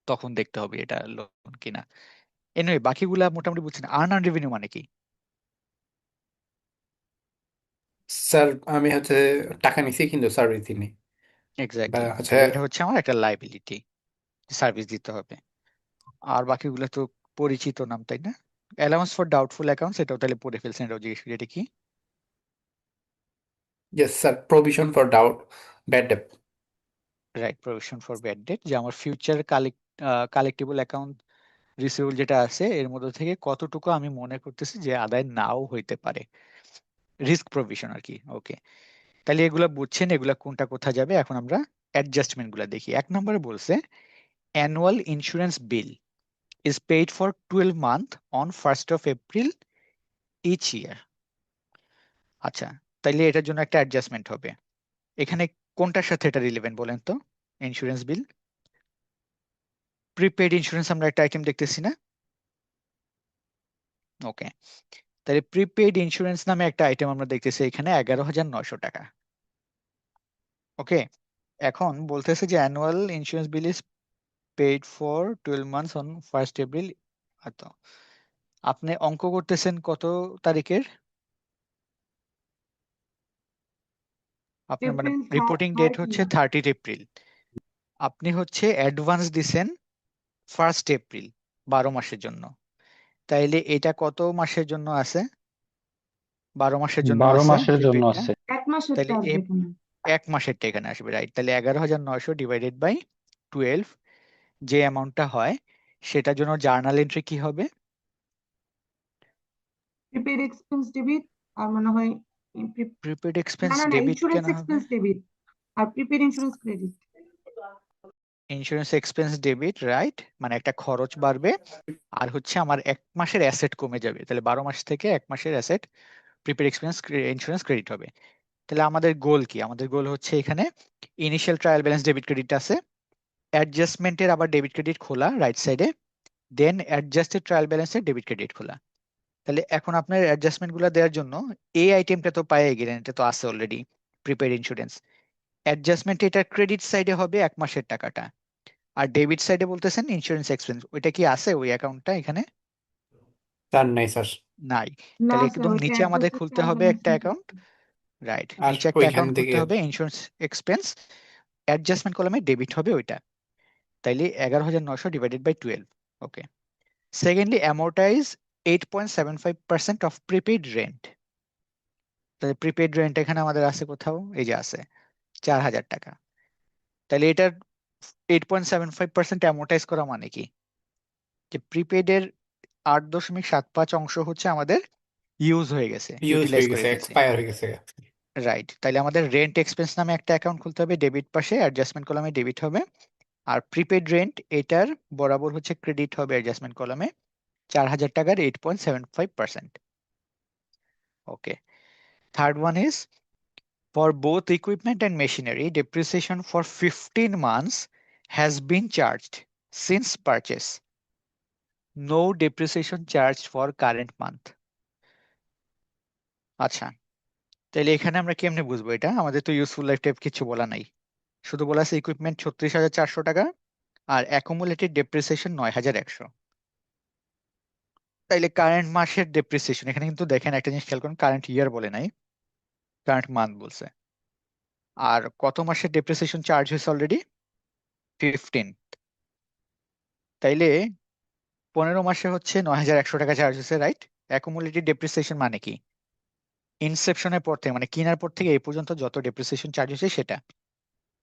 S1: তখন দেখতে হবে এটা লোন কিনা। এনিওয়ে বাকিগুলা মোটামুটি বুঝছেন। আর্ন অন রেভিনিউ মানে কি?
S3: স্যার আমি হচ্ছে টাকা নিছি কিন্তু সার্ভিস দিইনি, বা
S1: এক্স্যাক্টলি,
S3: হচ্ছে।
S1: তাহলে এটা হচ্ছে আমার একটা লাইবিলিটি, সার্ভিস দিতে হবে। আর বাকিগুলো তো পরিচিত নাম, তাই না? অ্যালাউন্স ফর ডাউটফুল অ্যাকাউন্টস, এটাও তাহলে পড়ে ফেলছেন, এটাও জিজ্ঞেস করি, এটা কি?
S3: Yes sir, provision for doubt, bad date.
S1: Right, provision for bad date, যে আমার ফিউচার কালেক্টিবল অ্যাকাউন্ট রিসিভেবল যেটা আছে এর মধ্যে থেকে কতটুকু আমি মনে করতেছি যে আদায় নাও হইতে পারে, রিস্ক প্রভিশন আর কি, ওকে। তাহলে এগুলা বুঝছেন, এগুলা কোনটা কোথায় যাবে। এখন আমরা অ্যাডজাস্টমেন্ট গুলা দেখি। 1 নম্বরে বলছে annual insurance bill is paid for 12 month on 1st of April each year. আচ্ছা, তাইলে এটার জন্য একটা অ্যাডজাস্টমেন্ট হবে। এখানে কোনটার সাথে এটা রিলেভেন্ট বলেন তো? ইন্স্যুরেন্স বিল, প্রিপেইড ইন্স্যুরেন্স আমরা একটা আইটেম দেখতেছি না? ওকে, তাহলে প্রিপেইড ইন্স্যুরেন্স নামে একটা আইটেম আমরা দেখতেছি এখানে 11,900 টাকা। ওকে, এখন বলতেছে যে annual insurance bill is paid for 12 months on 1st April। আচ্ছা, আপনি অঙ্ক করতেছেন কত তারিখের? আপনার মানে
S2: এপ্রিল
S1: রিপোর্টিং ডেট হচ্ছে 30 এপ্রিল, আপনি হচ্ছে অ্যাডভান্স দিছেন 1st April, 12 মাসের জন্য। তাইলে এটা কত মাসের জন্য আছে? 12 মাসের জন্য
S4: 12 মাসের জন্য
S1: প্রিপেডটা।
S4: আছে।
S2: এক মাসের
S1: তাহলে
S2: আসবে এখানে।
S1: 1 মাসেরটা এখানে আসবে, রাইট। তাহলে 11,900 ডিভাইডেড বাই 12, যে অ্যামাউন্টটা হয় সেটার জন্য জার্নাল এন্ট্রি কি হবে?
S2: প্রিপেড এক্সপেন্স ডেবিট, আর মনে হয়
S1: প্রিপেড
S2: না
S1: এক্সপেন্স
S2: না না,
S1: ডেবিট
S2: ইন্স্যুরেন্স
S1: কেন হবে?
S2: এক্সপেন্স ডেবিট আর prepaid insurance credit.
S1: Insurance expense debit, right, মানে একটা খরচ বাড়বে আর হচ্ছে আমার 1 মাসের অ্যাসেট কমে যাবে, তাহলে 12 মাস থেকে 1 মাসের asset prepaid expense insurance credit হবে। তাহলে আমাদের গোল কি? আমাদের গোল হচ্ছে এখানে initial trial balance debit credit আছে, অ্যাডজাস্টমেন্টের আবার ডেবিট ক্রেডিট খোলা রাইট সাইডে, দেন অ্যাডজাস্টেড ট্রায়াল ব্যালেন্সের ডেবিট ক্রেডিট খোলা। তাহলে এখন আপনার অ্যাডজাস্টমেন্ট গুলো দেওয়ার জন্য এই আইটেমটা তো পাইয়ে গেলেন, এটা তো আছে অলরেডি, প্রিপেড ইন্স্যুরেন্স। অ্যাডজাস্টমেন্ট এটা ক্রেডিট সাইডে হবে 1 মাসের টাকাটা, আর ডেবিট সাইডে বলতেছেন ইন্স্যুরেন্স এক্সপেন্স, ওইটা কি আছে ওই অ্যাকাউন্টটা এখানে?
S3: স্যার নাই স্যার।
S1: নাই।
S2: না
S1: তাহলে
S2: স্যার,
S1: একদম
S2: ওইটা
S1: নিচে আমাদের
S2: অ্যাডজাস্টেড
S1: খুলতে
S2: ট্রায়াল
S1: হবে
S2: ব্যালেন্স
S1: একটা
S2: নিতে
S1: অ্যাকাউন্ট,
S2: হবে।
S1: রাইট,
S3: আর
S1: নিচে একটা
S3: ওইখান
S1: অ্যাকাউন্ট
S3: থেকে
S1: খুলতে হবে ইন্স্যুরেন্স এক্সপেন্স, অ্যাডজাস্টমেন্ট কলামে ডেবিট হবে ওইটা। তাইলে 11,900 divided by 12। Okay. Secondly, amortise 8.75% of prepaid rent. তাহলে প্রিপেইড রেন্ট এখানে আমাদের আছে কোথাও, এই যে আছে 4,000 টাকা। তাহলে এটার 8.75% অ্যামোর্টাইজ করা মানে কি? যে প্রিপেইডের 8.75 অংশ হচ্ছে আমাদের ইউজ হয়ে গেছে,
S3: ইউজ
S1: ইউটিলাইজ
S3: হয়ে
S1: করে
S3: গেছে,
S1: ফেলছি,
S3: এক্সপায়ার হয়ে গেছে।
S1: রাইট। তাইলে আমাদের রেন্ট এক্সপেন্স নামে একটা অ্যাকাউন্ট খুলতে হবে, ডেবিট পাশে অ্যাডজাস্টমেন্ট কলামে ডেবিট হবে, আর প্রিপেড রেন্ট এটার বরাবর হচ্ছে ক্রেডিট হবে অ্যাডজাস্টমেন্ট কলামে 4,000 টাকার 8.75%। ওকে। Third one is for both equipment and machinery depreciation for 15 months has been charged since purchase, no depreciation charged for current month। আচ্ছা, তাহলে এখানে আমরা কেমনে বুঝবো এটা? আমাদের তো ইউজফুল লাইফ টাইপ কিছু বলা নাই, শুধু বলা আছে ইকুইপমেন্ট 36,400 টাকা আর অ্যাকুমুলেটেড ডেপ্রিসিয়েশন 9,100। তাইলে কারেন্ট মাসের ডেপ্রিসিয়েশন, এখানে কিন্তু দেখেন একটা জিনিস খেয়াল করুন, কারেন্ট ইয়ার বলে নাই, কারেন্ট মান্থ বলছে। আর কত মাসের ডেপ্রিসিয়েশন চার্জ হয়েছে অলরেডি? 15। তাইলে 15 মাসে হচ্ছে 9,100 টাকা চার্জ হয়েছে, রাইট। অ্যাকুমুলেটেড ডেপ্রিসিয়েশন মানে কি? ইনসেপশনের পর থেকে, মানে কেনার পর থেকে এই পর্যন্ত যত ডেপ্রিসিয়েশন চার্জ হয়েছে সেটা।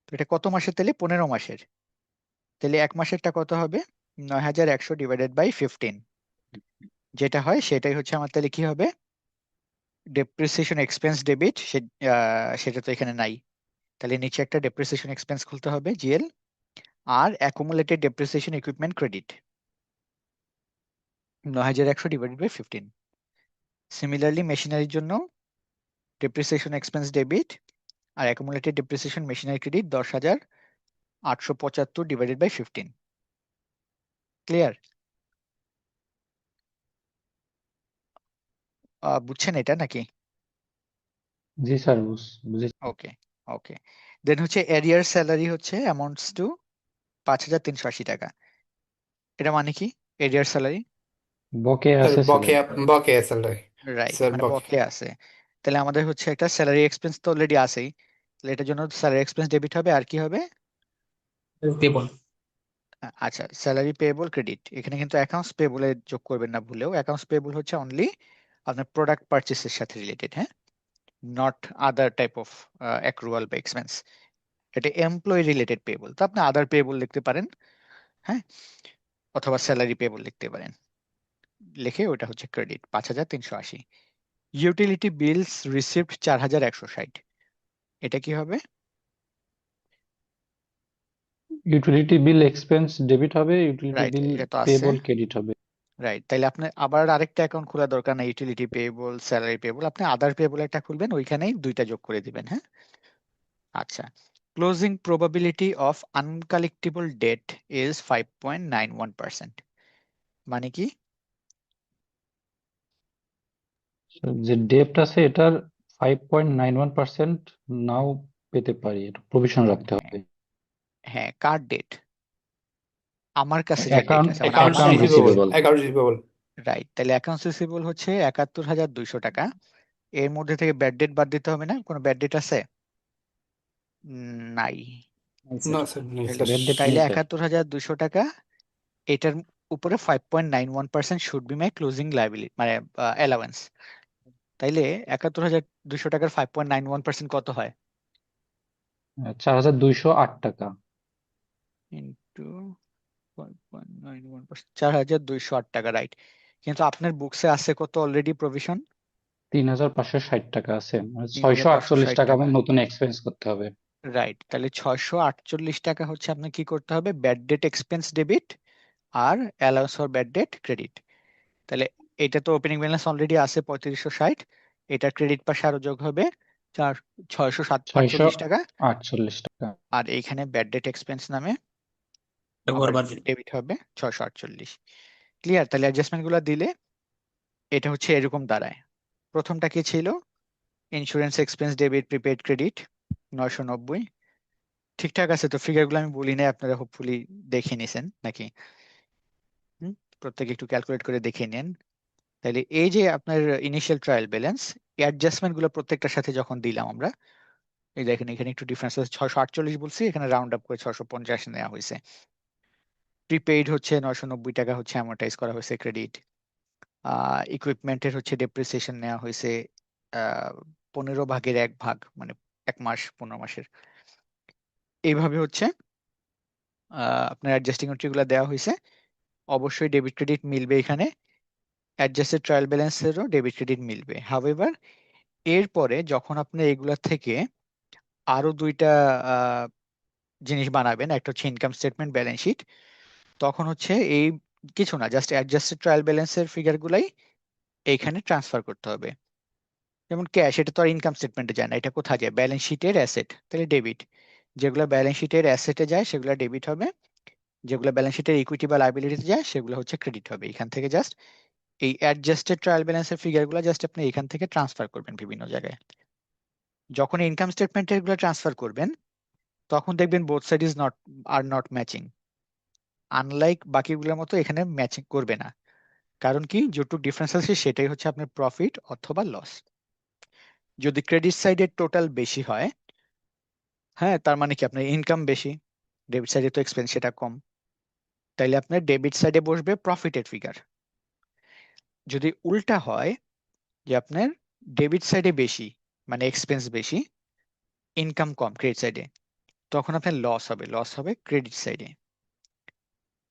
S1: তো এটা কত মাসের? তাহলে 15 মাসের। তাহলে 1 মাসেরটা কত হবে? 9,100 ডিভাইডেড বাই 15, যেটা হয় সেটাই হচ্ছে আমার। তাহলে কি হবে? ডেপ্রিসিয়েশন এক্সপেন্স ডেবিট, সেটা তো এখানে নাই, তাহলে নিচে একটা ডেপ্রিসিয়েশন এক্সপেন্স খুলতে হবে জিএল, আর accumulated depreciation equipment credit 9,100 divided by 15। Similarly মেশিনারির জন্য ডেপ্রিসিয়েশন এক্সপেন্স ডেবিট আর accumulated depreciation machinery credit 10,875 divided by 15। Clear? বুঝছেন এটা নাকি?
S4: জি স্যার, বুঝেছি।
S1: ওকে। ওকে। দেন হচ্ছে এরিয়ার স্যালারি হচ্ছে অ্যামাউন্টস টু 5,380 টাকা। এটা মানে কি এরিয়ার স্যালারি?
S4: বকেয়া
S3: স্যার
S4: আছে স্যালারি।
S3: বকেয়া, বকেয়া স্যালারি।
S1: রাইট,
S3: স্যার
S1: মানে
S3: বকেয়া।
S1: বকেয়া আছে। তাহলে আমাদের হচ্ছে একটা স্যালারি এক্সপেন্স তো অলরেডি আছেই, তাহলে এটার জন্য স্যালারি এক্সপেন্স ডেবিট হবে, আর কি হবে?
S5: পেবল।
S1: আচ্ছা, স্যালারি পেয়েবল ক্রেডিট। এখানে কিন্তু অ্যাকাউন্টস পেয়েবলে যোগ করবেন না ভুলেও, অ্যাকাউন্টস পেয়েবল হচ্ছে অনলি আপনার প্রোডাক্ট পারচেসের সাথে রিলেটেড, হ্যাঁ, not other type of accrual বা এক্সপেন্স। এটা এমপ্লয়ি রিলেটেড পেয়েবল, তো আপনি আদার পেয়েবল লিখতে পারেন, হ্যাঁ, অথবা স্যালারি পেয়েবল লিখতে পারেন, লিখে ওটা হচ্ছে ক্রেডিট 5,380। ইউটিলিটি বিলস রিসিভড 4,160, এটা কি হবে?
S4: ইউটিলিটি বিল এক্সপেন্স ডেবিট হবে, ইউটিলিটি
S1: রাইট,
S4: বিল
S1: এটা তো আছে,
S4: পেবল ক্রেডিট হবে।
S1: রাইট। তাইলে আপনি আবার আরেকটা অ্যাকাউন্ট খোলা দরকার নাই, ইউটিলিটি পেয়েবল স্যালারি পেয়েবল, আপনি আদার পেয়েবল একটা খুলবেন, ওইখানেই দুইটা যোগ করে দিবেন, হ্যাঁ। আচ্ছা, closing probability of uncollectable debt is 5.91%, মানে কি?
S4: যে ডেপ্ট আছে এটার 5.91% নাও পেতে পারি, এটা প্রভিশন রাখতে
S1: হ্যাঁ,
S4: হবে।
S1: হ্যাঁ, কার ডেট? আমার কাছে যে ডেট
S4: অ্যাকাউন্ট
S1: আছে, মানে
S3: অ্যাকাউন্টস
S1: আমার
S4: account
S1: accounts
S3: receivable,
S4: receivable.
S3: Accounts receivable.
S1: Right. তাহলে অ্যাকাউন্টস রিসিভেবল হচ্ছে 71,200 টাকা, এর মধ্যে থেকে ব্যাড ডেট বাদ দিতে হবে না? কোনো ব্যাড ডেট আছে? নাই।
S3: না স্যার, নেই
S1: তাহলে
S3: স্যার।
S4: ব্যাড ডেট
S1: তাইলে
S4: নেই স্যার।
S1: 71,200 টাকা, এটার উপরে 5.91% should be my closing liability, মানে অ্যালাওয়েন্স। তাইলে 71,200 টাকার 5.91% কত হয়?
S4: 4,208 টাকা।
S1: ইন্টু 5.91%, 4,208 টাকা, রাইট। কিন্তু আপনার বুকসে আছে কত অলরেডি প্রভিশন?
S4: 3,560 টাকা আছে, মানে 648
S1: 3,560
S4: টাকা
S1: টাকা,
S4: আমার নতুন এক্সপেন্স করতে হবে।
S1: রাইট। তাহলে 648 টাকা হচ্ছে আপনার কি করতে হবে? ব্যাড ডেট এক্সপেন্স ডেবিট আর allowance for bad debt credit. তাহলে এটা তো ওপেনিং ব্যালেন্স অলরেডি আছে 3560, এটা ক্রেডিট পাশে আরো যোগ হবে 648 টাকা,
S4: 648 টাকা।
S1: আর এইখানে ব্যাড ডেট এক্সপেন্স নামে
S5: ব্যবহার
S1: আবার
S5: বাড়বে।
S1: ডেবিট হবে 648। ক্লিয়ার? তাহলে অ্যাডজাস্টমেন্ট গুলো দিলে এটা হচ্ছে এরকম দাঁড়ায়। প্রথমটা কি ছিল? Insurance expense debit prepaid credit 990। ঠিকঠাক আছে তো? ফিগার গুলো আমি বলি নাই, আপনারা হোপফুলি দেখে নিছেন নাকি? হুম, প্রত্যেকে একটু ক্যালকুলেট করে দেখে নেন। তাহলে এই যে আপনার ইনিশিয়াল ট্রায়াল ব্যালেন্স, অ্যাডজাস্টমেন্ট গুলো প্রত্যেকটার সাথে যখন দিলাম আমরা, এই দেখেন এখানে একটু ডিফারেন্স আছে, 648 বলছি, এখানে রাউন্ড আপ করে 650 নেওয়া হয়েছে। প্রিপেইড হচ্ছে 990 টাকা হচ্ছে অ্যামortize করা হয়েছে ক্রেডিট। ইকুইপমেন্টের হচ্ছে ডেপ্রিসিয়েশন নেওয়া হয়েছে 15 ভাগের 1 ভাগ, মানে 1 মাস 15 মাসের। এইভাবে হচ্ছে আপনার অ্যাডজাস্টিং এন্ট্রি গুলো দেওয়া হয়েছে। অবশ্যই ডেবিট ক্রেডিট মিলবে এখানে, অ্যাডজাস্টেড ট্রায়াল ব্যালেন্সেরও ডেবিট ক্রেডিট মিলবে। হাউএভার এরপরে যখন আপনি এগুলা থেকে আরো দুইটা আহ, জিনিস বানাবেন, একটা হচ্ছে ইনকাম স্টেটমেন্ট, ব্যালেন্স শিট, তখন হচ্ছে এই কিছু না, জাস্ট অ্যাডজাস্টেড ট্রায়াল ব্যালেন্সের ফিগার গুলাই এইখানে ট্রান্সফার করতে হবে। যেমন ক্যাশ, এটা তো আর ইনকাম স্টেটমেন্টে যায় না, এটা কোথায় যায়? ব্যালেন্স শিটের অ্যাসেট, তাহলে ডেবিট। যেগুলো ব্যালেন্স শিটের অ্যাসেটে যায় সেগুলো ডেবিট হবে, যেগুলো ব্যালেন্স শিটের ইকুইটি বা লাইবিলিটিতে যায় সেগুলো হচ্ছে ক্রেডিট হবে। এখান থেকে জাস্ট এই অ্যাডজাস্টেড ট্রায়াল ব্যালেন্সের ফিগারগুলো জাস্ট আপনি এখান থেকে ট্রান্সফার করবেন বিভিন্ন জায়গায়। যখন ইনকাম স্টেটমেন্টের গুলো ট্রান্সফার করবেন তখন দেখবেন বোথ সাইড ইজ নট আর নট ম্যাচিং। আনলাইক বাকিগুলোর মতো এখানে ম্যাচিং করবে না। কারণ কি, যেটুকু ডিফারেন্স আছে সেটাই হচ্ছে আপনার প্রফিট অথবা লস। যদি ক্রেডিট সাইডের টোটাল বেশি হয়, হ্যাঁ, তার মানে কি আপনার ইনকাম বেশি, ডেবিট সাইডে তো এক্সপেন্স সেটা কম, তাইলে আপনার ডেবিট সাইডে বসবে প্রফিটের ফিগার। যদি উল্টা হয় যে আপনার ডেবিট সাইডে বেশি, মানে এক্সপেন্স বেশি, ইনকাম কম ক্রেডিট সাইডে, তখন আপনার লস হবে ক্রেডিট সাইডে।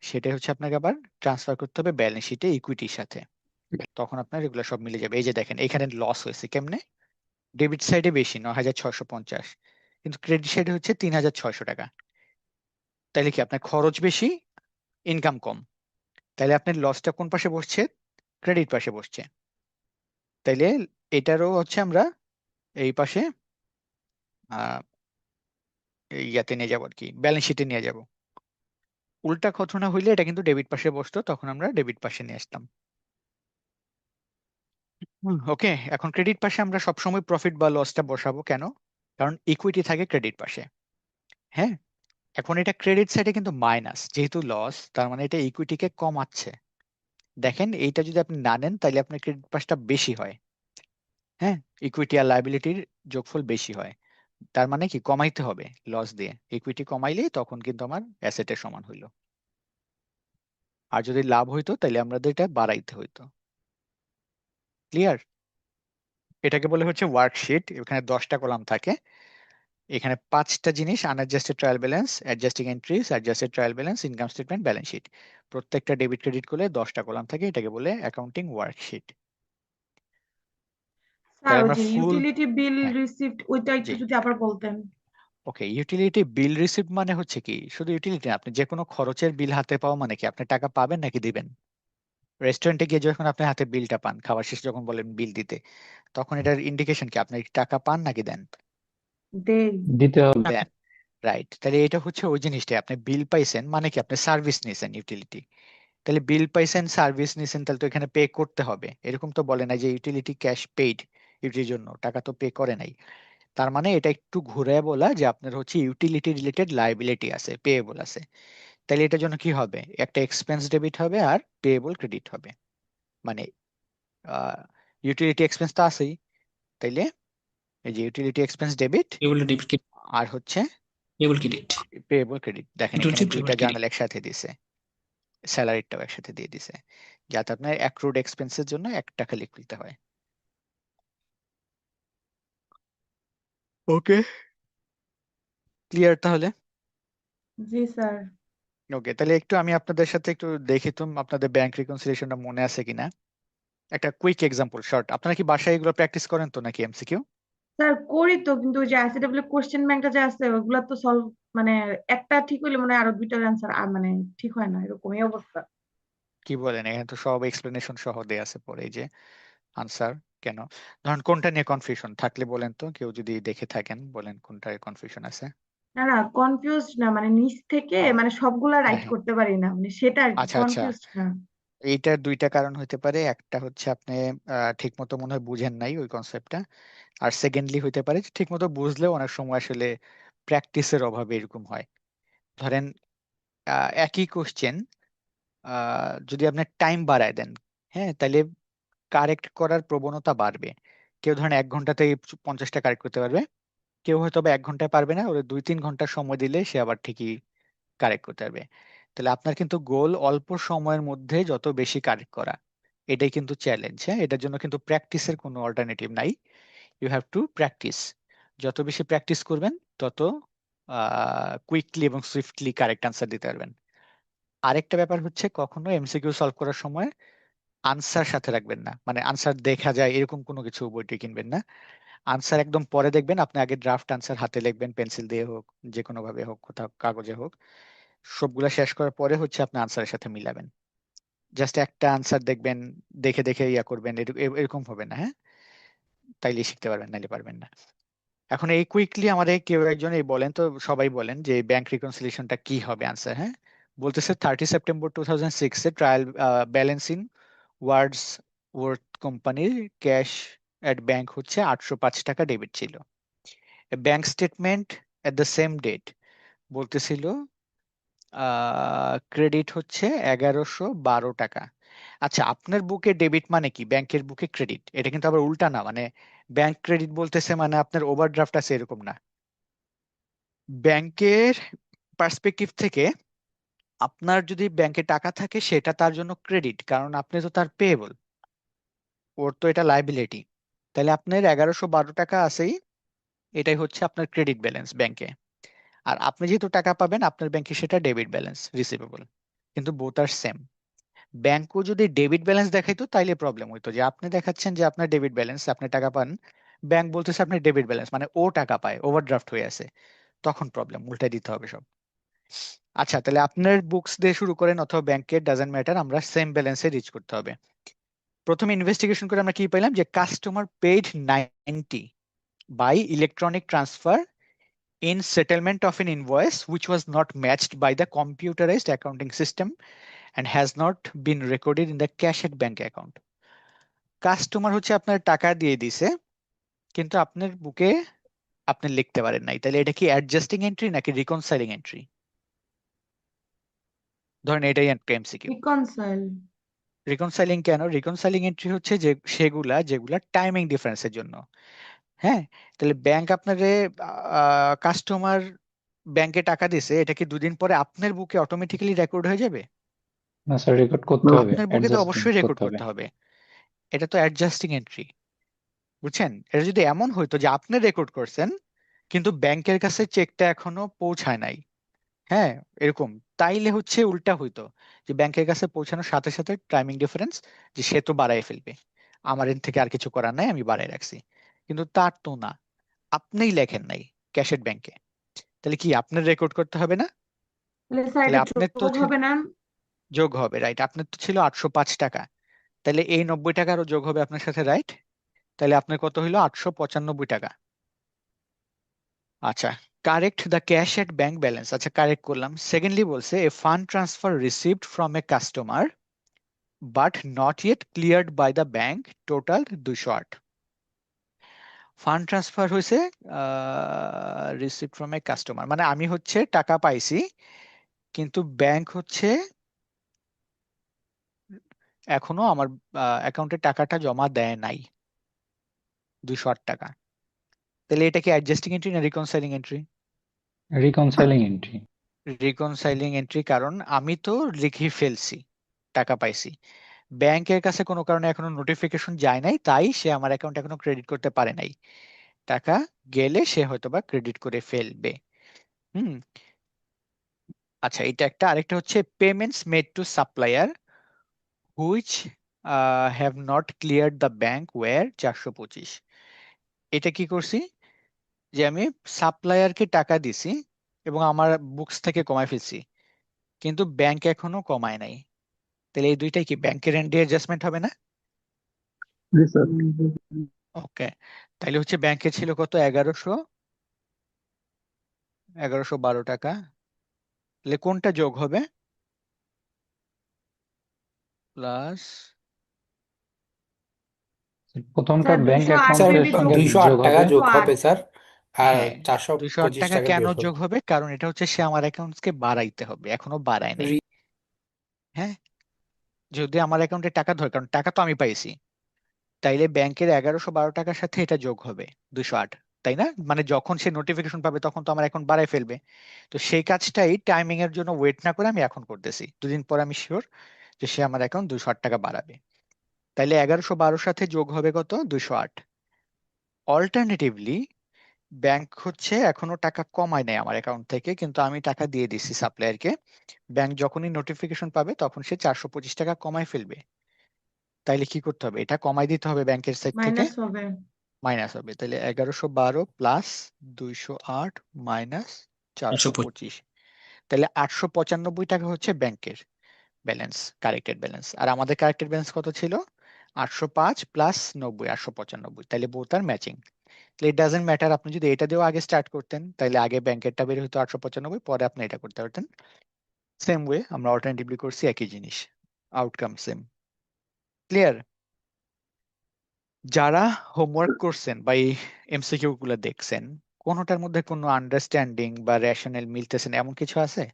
S1: সেটাই হচ্ছে আপনাকে আবার ট্রান্সফার করতে হবে ব্যালেন্স শিটে ইকুইটির সাথে, তখন আপনার এগুলো সব মিলে যাবে। এই যে দেখেন এখানে লস হয়েছে কেমনে? ডেবিট সাইডে বেশি 9,650, কিন্তু ক্রেডিট সাইডে হচ্ছে 3,600 টাকা। তাইলে কি আপনার খরচ বেশি, ইনকাম কম, তাইলে আপনার লসটা কোন পাশে বসছে? ক্রেডিট পাশে বসছে। তাইলে এটারও হচ্ছে আমরা এই পাশে আহ ইয়াতে নিয়ে যাবো আর কি, ব্যালেন্স শিটে নিয়ে যাব। উল্টা ঘটনা হইলে এটা কিন্তু ডেবিট পাশে বসতো, তখন আমরা ডেবিট পাশে নিয়ে আসতাম। ওকে, এখন ক্রেডিট পাশে আমরা সবসময় প্রফিট বা লসটা বসাবো কেন? কারণ ইকুইটি থাকে ক্রেডিট পাশে। হ্যাঁ, এখন এটা ক্রেডিট সাইডে কিন্তু মাইনাস, যেহেতু লস তার মানে এটা ইকুইটিকে কমাচ্ছে। দেখেন এইটা যদি আপনি না নেন তাহলে আপনার ক্রেডিট পাশটা বেশি হয়। হ্যাঁ, ইকুইটি আর লাইবিলিটির যোগফল বেশি হয়, তার মানে কি কমাইতে হবে লস দিয়ে। ইকুইটি কমাইলে তখন কিন্তু আমার অ্যাসেটের সমান হইলো, আর যদি লাভ হইতো তাহলে আমাদের এটা বাড়াইতে হইতো। ক্লিয়ার? এটাকে বলে হচ্ছে ওয়ার্কশিট। এখানে 10টা কলাম থাকে, এখানে 5টা জিনিস: unadjusted trial balance, adjusting entries, adjusted trial balance, income statement, balance sheet. প্রত্যেকটা ডেবিট ক্রেডিট করে 10টা কলাম থাকে, এটাকে বলে অ্যাকাউন্টিং ওয়ার্কশিট।
S2: স্যার,
S1: তাহলে
S2: ওই
S1: আমরা
S2: যে
S1: ফুল,
S2: ইউটিলিটি বিল
S1: হ্যাঁ,
S2: রিসিপ্ট ওইটা
S1: জি,
S2: একটু যদি আবার বলতেন।
S1: ওকে। ইউটিলিটি বিল রিসিপ্ট মানে হচ্ছে কি, শুধু ইউটিলিটি না, আপনি যে কোনো খরচের বিল হাতে পাওয়া মানে কি আপনি টাকা পাবেন নাকি দিবেন? রেস্টুরেন্টে গিয়ে যখন আপনি হাতে বিলটা পান, খাবার শেষে যখন বলেন বিল দিতে, তখন এটার ইন্ডিকেশন কি আপনি টাকা পান নাকি দেন?
S2: দেই।
S4: দিতে হবে।
S1: দেন, রাইট। তাহলে এটা হচ্ছে ওই জিনিসটাই, আপনি বিল পাইছেন মানে কি আপনি সার্ভিস নিছেন ইউটিলিটি। তাহলে বিল পাইছেন, সার্ভিস নিছেন, তাহলে তো এখানে পে করতে হবে। এরকম তো বলে না যে ইউটিলিটি ক্যাশ পেইড, ইউটিলিটির জন্য টাকা তো পে করে নাই। তার মানে এটা একটু ঘুরে বলা যে আপনার হচ্ছে ইউটিলিটি রিলেটেড লাইবিলিটি আছে, পেয়েবল আছে। তাহলে এটার জন্য কি হবে? একটা এক্সপেন্স ডেবিট হবে আর পেয়েবল ক্রেডিট হবে। মানে ইউটিলিটি এক্সপেন্স তো আছেই, তাইলে এই যে utility expense debit
S5: payable debit,
S1: আর হচ্ছে
S5: পেবল ক্রেডিট,
S1: পেয়েবল ক্রেডিট। দেখেন এখানে
S5: ইউটিলিটি
S1: দুইটা
S5: পেবল ক্রেডিট।
S1: জার্নাল একসাথে দিছে, স্যালারিটাও একসাথে দিয়ে দিছে, যাতে আপনার অ্যাক্রুড এক্সপেন্সের জন্য একটা খালি খুলতে হয়। ওকে, ক্লিয়ার তাহলে?
S2: জি স্যার।
S1: ওকে, তাহলে একটু আমি আপনাদের সাথে একটু দেখি তো আপনাদের ব্যাংক রিকনসিলিয়েশনটা মনে আছে কিনা। একটা কুইক এক্সাম্পল শর্ট, আপনারা কি বাসায় এগুলো প্র্যাকটিস করেন তো নাকি এমসিকিউ?
S2: স্যার করি তো, কিন্তু ওই যে আইসিডব্লিউ কোশ্চেন ব্যাংকটা যে আছে ওগুলা তো সলভ, মানে একটা ঠিক হইলে মানে আরো দুইটার অ্যান্সার মানে ঠিক হয় না, এরকমই অবস্থা।
S1: কি বলেন, এখানে তো সব এক্সপ্লেনেশন সহ দেয়া আছে পরে, এই যে আনসার। কেন, ধরুন কোনটা নিয়ে কনফিউশন থাকলে বলেন তো, কেউ যদি দেখে থাকেন বলেন কোনটায় কনফিউশন আছে।
S2: না না, কনফিউজড না, মানে নিচ থেকে
S1: ও,
S2: মানে সবগুলা
S1: হ্যাঁ
S2: রাইট
S1: হ্যাঁ,
S2: করতে পারি না, মানে সেটা আর কি,
S1: আচ্ছা আচ্ছা।
S2: কনফিউজড না।
S1: এইটার দুইটা কারণ হতে পারে, একটা হচ্ছে আপনি ঠিক মতো মনে হয় বুঝেন নাই ওই কনসেপ্টটা, আর সেকেন্ডলি হতে পারে ঠিক মতো বুঝলেও অনেক সময় আসলে প্র্যাকটিসের অভাবে এরকম হয়। ধরেন একই কোশ্চেন যদি আপনি টাইম বাড়ায় দেন, হ্যাঁ, তাহলে কারেক্ট করার প্রবণতা বাড়বে। কেউ ধরেন 1 ঘন্টাতে 50টা কারেক্ট করতে পারবে, কেউ হয়তো বা 1 ঘন্টায় পারবে না, ওরে 2-3 ঘন্টা সময় দিলে সে আবার ঠিকই কারেক্ট করতে পারবে। তাহলে আপনার কিন্তু গোল অল্প সময়ের মধ্যে যত বেশি কারেক্ট করা, এটাই কিন্তু চ্যালেঞ্জ। হ্যাঁ, এটার জন্য কিন্তু প্র্যাকটিসের কোনো অল্টারনেটিভ নাই। You have to practice. যত বেশি প্র্যাকটিস করবেন তত কুইকলি এবং সুইফটলি কারেক্ট আনসার দিতে পারবেন। আরেকটা ব্যাপার হচ্ছে, কখনো এমসিকিউ সলভ করার সময় আনসার সাথে রাখবেন না, মানে আনসার দেখা যায় এরকম কোনো কিছু বইটি কিনবেন না। আনসার একদম পরে দেখবেন, আপনি আগে ড্রাফট আনসার হাতে লিখবেন, পেন্সিল দিয়ে হোক, যে কোনো ভাবে হোক, কোথাও কাগজে হোক, সবগুলা শেষ করার পরে হচ্ছে আপনি আনসারের সাথে মিলাবেন। জাস্ট একটা আনসার দেখবেন, দেখে দেখে ইয়া করবেন, এরকম হবে না। হ্যাঁ, তাইলে শিখতে পারবেন, নাইলে পারবেন না। এখন এই কুইকলি আমাদের কেউ একজন এই বলেন তো, সবাই বলেন যে ব্যাংক রিকনসিলিয়েশনটা কি হবে আনসার। হ্যাঁ, বলতেছে 30 September 2006 trial balance in words worth কোম্পানির ক্যাশ এট ব্যাংক হচ্ছে 805 টাকা ডেবিট ছিল। Bank statement at the same date বলতেছিল ক্রেডিট হচ্ছে 1112 টাকা। আচ্ছা, আপনার বুকে ডেবিট মানে কি, ব্যাংকের বুকে ক্রেডিট, এটা কিন্তু আবার উল্টা না, মানে ব্যাংক ক্রেডিট বলতেছে মানে আপনার ওভারড্রাফট আছে এরকম না। ব্যাংকের পার্সপেক্টিভ থেকে আপনার যদি ব্যাংকে টাকা থাকে সেটা তার জন্য ক্রেডিট, কারণ আপনি তো তার পেয়েবল, ওর তো এটা লাইবিলিটি। তাহলে আপনার 1112 টাকা আছেই, এটাই হচ্ছে আপনার ক্রেডিট ব্যালেন্স ব্যাংকে। আর আপনি যেহেতু টাকা পাবেন আপনার ব্যাংকে সেটা ডেবিট ব্যালেন্স, রিসিভেবল। কিন্তু বোথ আর সেম। ব্যাংকও যদি ডেবিট ব্যালেন্স দেখাইতো তাইলে প্রবলেম হইতো, যে আপনি দেখাচ্ছেন যে আপনার ডেবিট ব্যালেন্স, আপনি টাকা পান, ব্যাংক বলতেছে আপনার ডেবিট ব্যালেন্স, মানে ও টাকা পায়, ওভারড্রাফট হয়ে আছে, তখন প্রবলেম, উল্টাই দিতে হবে সব। আচ্ছা, তাহলে আপনার বুকস দিয়ে শুরু করেন অথবা ব্যাংকের, ডাজেন্ট ম্যাটার, আমরা সেম ব্যালেন্সে রিচ করতে হবে। প্রথমে ইনভেস্টিগেশন করে আমরা কি পাইলাম, যে customer paid 90 by electronic transfer in settlement of an invoice which was not matched by the computerized accounting system and has not been recorded in the cash at bank account. Customer হচ্ছে আপনার টাকা দিয়ে দিছে, কিন্তু আপনার বুকে আপনি লিখতে পারেন নাই, তাহলে এটা কি অ্যাডজাস্টিং এন্ট্রি নাকি রিকনসাইলিং এন্ট্রি? ধরেন এটাই একটা এমসিকিউ।
S2: রিকনসাইল।
S1: রিকনসাইলিং কেন? রিকনসাইলিং এন্ট্রি হচ্ছে যে সেগুলা যেগুলা টাইমিং ডিফারেন্সের জন্য। হ্যাঁ, তাহলে ব্যাংক আপনারে, কাস্টমার ব্যাংকে টাকা দিছে, এটা কি 2 দিন পরে আপনার বুকে অটোমেটিক্যালি রেকর্ড হয়ে যাবে?
S4: না স্যার, রেকর্ড করতে হবে,
S1: আপনার বুকে তো
S4: অ্যাডজাস্টমেন্ট
S1: অবশ্যই রেকর্ড
S4: করতে হবে।
S1: করতে হবে। এটা তো অ্যাডজাস্টিং এন্ট্রি, বুঝছেন? এটা যদি এমন হইতো যে আপনি রেকর্ড করছেন কিন্তু ব্যাংকের কাছে চেকটা এখনো পৌঁছায় নাই, হ্যাঁ, এরকম, তাইলে হচ্ছে উল্টা হইতো, যে ব্যাংকের কাছে পৌঁছানোর সাথে সাথে টাইমিং ডিফারেন্স, যে সে তো বাড়াই ফেলবে, আমার এর থেকে আর কিছু করার নাই, আমি বাড়াই রাখছি। কিন্তু তার তো না, আপনিই লেখেন নাই ক্যাশেট ব্যাংকে, তাহলে কি আপনার রেকর্ড করতে হবে না?
S2: তাহলে স্যার
S1: তাহলে
S2: এটা
S1: আপনার তো
S2: যোগ হবে না?
S1: যোগ হবে, রাইট? আপনার তো ছিল 805 টাকা, তাহলে এই 90 টাকা আরো যোগ হবে আপনার সাথে, রাইট? তাহলে আপনার কত হইলো? 895 টাকা। আচ্ছা, correct the cash at bank balance, আচ্ছা কারেক্ট করলাম। সেকেন্ডলি বলছে a fund transfer received from a customer but not yet cleared by the bank, total 208। Fund transfer হয়েছে রিসিভড ফ্রম এ কাস্টমার, মানে আমি হচ্ছে টাকা পাইছি, কিন্তু ব্যাংক হচ্ছে এখনো আমার অ্যাকাউন্টে টাকাটা জমা দেয় নাই, 208 টাকা। তাহলে এটা কি অ্যাডজাস্টিং এন্ট্রি না রিকনসাইলিং এন্ট্রি?
S4: রিকনসাইলিং এন্ট্রি।
S1: রিকনসাইলিং এন্ট্রি, কারণ আমি তো লিখে ফেলছি, টাকা পাইছি, ব্যাংকের কাছে কোনো কারণে এখনো নোটিফিকেশন যায় নাই, তাই সে আমার অ্যাকাউন্ট এখনো ক্রেডিট করতে পারে নাই। টাকা গেলে সে হয়তোবা ক্রেডিট করে ফেলবে। হুম। আচ্ছা, এটা একটা। আরেকটা হচ্ছে payments made to supplier which have not clear the bank were 425। এটা কি করছি, যে আমি সাপ্লায়ারকে টাকা দিছি এবং আমার বুকস থেকে কমায় ফেলছি, কিন্তু ব্যাংক এখনো কমায় নাই। তাহলে এই দুইটাই কি ব্যাংকের এন্ডে অ্যাডজাস্টমেন্ট হবে না?
S6: জি স্যার।
S1: ওকে, তাহলে হচ্ছে ব্যাংকে ছিল কত, 1112 টাকা। তাহলে কোনটা যোগ হবে? প্লাস
S4: প্রথমটা
S2: স্যার
S4: ব্যাংক
S2: 208
S3: স্যার
S4: অ্যাকাউন্টের
S2: মেবি
S4: সঙ্গে
S3: 208
S4: যোগ
S3: টাকা
S4: হবে।
S3: যোগ
S2: 208।
S3: হবে স্যার, আর
S1: হ্যাঁ, 208
S3: 425
S1: টাকা
S3: টাকা
S1: কেন
S3: বিয়োগ হবে।
S1: যোগ হবে? কারণ এটা হচ্ছে সে আমার অ্যাকাউন্টকে বাড়াইতে হবে, এখনো বাড়ায় নাই।
S3: রি-
S1: হ্যাঁ, যদি আমার অ্যাকাউন্টে টাকা ধরে, কারণ টাকা তো আমি পাইছি, তাইলে ব্যাংকের 1112 টাকার সাথে এটা যোগ হবে 208, তাই না? মানে যখন সে নোটিফিকেশন পাবে তখন তো আমার অ্যাকাউন্ট বাড়ায় ফেলবে। তো সেই কাজটাই টাইমিং এর জন্য ওয়েট না করে আমি এখন করতেছি। দুদিন পর আমি শিওর যে সে আমার অ্যাকাউন্ট 208 টাকা বাড়াবে। তাইলে 1112 সাথে যোগ হবে কত, 208। অল্টারনেটিভলি ব্যাংক হচ্ছে এখনো টাকা কমায় নাই আমার অ্যাকাউন্ট থেকে, কিন্তু আমি টাকা দিয়ে দিচ্ছি সাপ্লায়ারকে। ব্যাংক যখনই নোটিফিকেশন পাবে তখন সে 425 টাকা কমায় ফেলবে। তাইলে কি করতে হবে, এটা কমাই দিতে হবে ব্যাংকের সাইড থেকে,
S2: মাইনাস হবে।
S1: মাইনাস হবে। তাহলে 1112 প্লাস 208 মাইনাস
S5: 425।
S1: 425, তাহলে 895 টাকা হচ্ছে ব্যাংকের ব্যালেন্স, কারেক্টেড ব্যালেন্স। আর আমাদের কারেক্টেড ব্যালেন্স কত ছিল? 805 প্লাস 90, 895। তাহলে বোথ আর ম্যাচিং। তাহলে ইট ডাজেন্ট ম্যাটার, আপনি যদি এটা দিয়েও আগে স্টার্ট করতেন তাহলে আগে ব্যাংকেরটা বের হতো 895, পরে আপনি এটা করতে পারতেন। সেম ওয়ে আমরা অল্টারনেটিভলি করছি, একই জিনিস, আউটকাম সেম। ক্লিয়ার? যারা হোমওয়ার্ক করছেন বা এই এমসিকিউ গুলো দেখছেন, কোনোটার মধ্যে কোনো আন্ডারস্ট্যান্ডিং বা রেশনাল মিলতেছেন এমন কিছু আছে?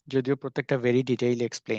S1: যদিও প্রত্যেকটা ভেরি ডিটেইল এক্সপ্লেইন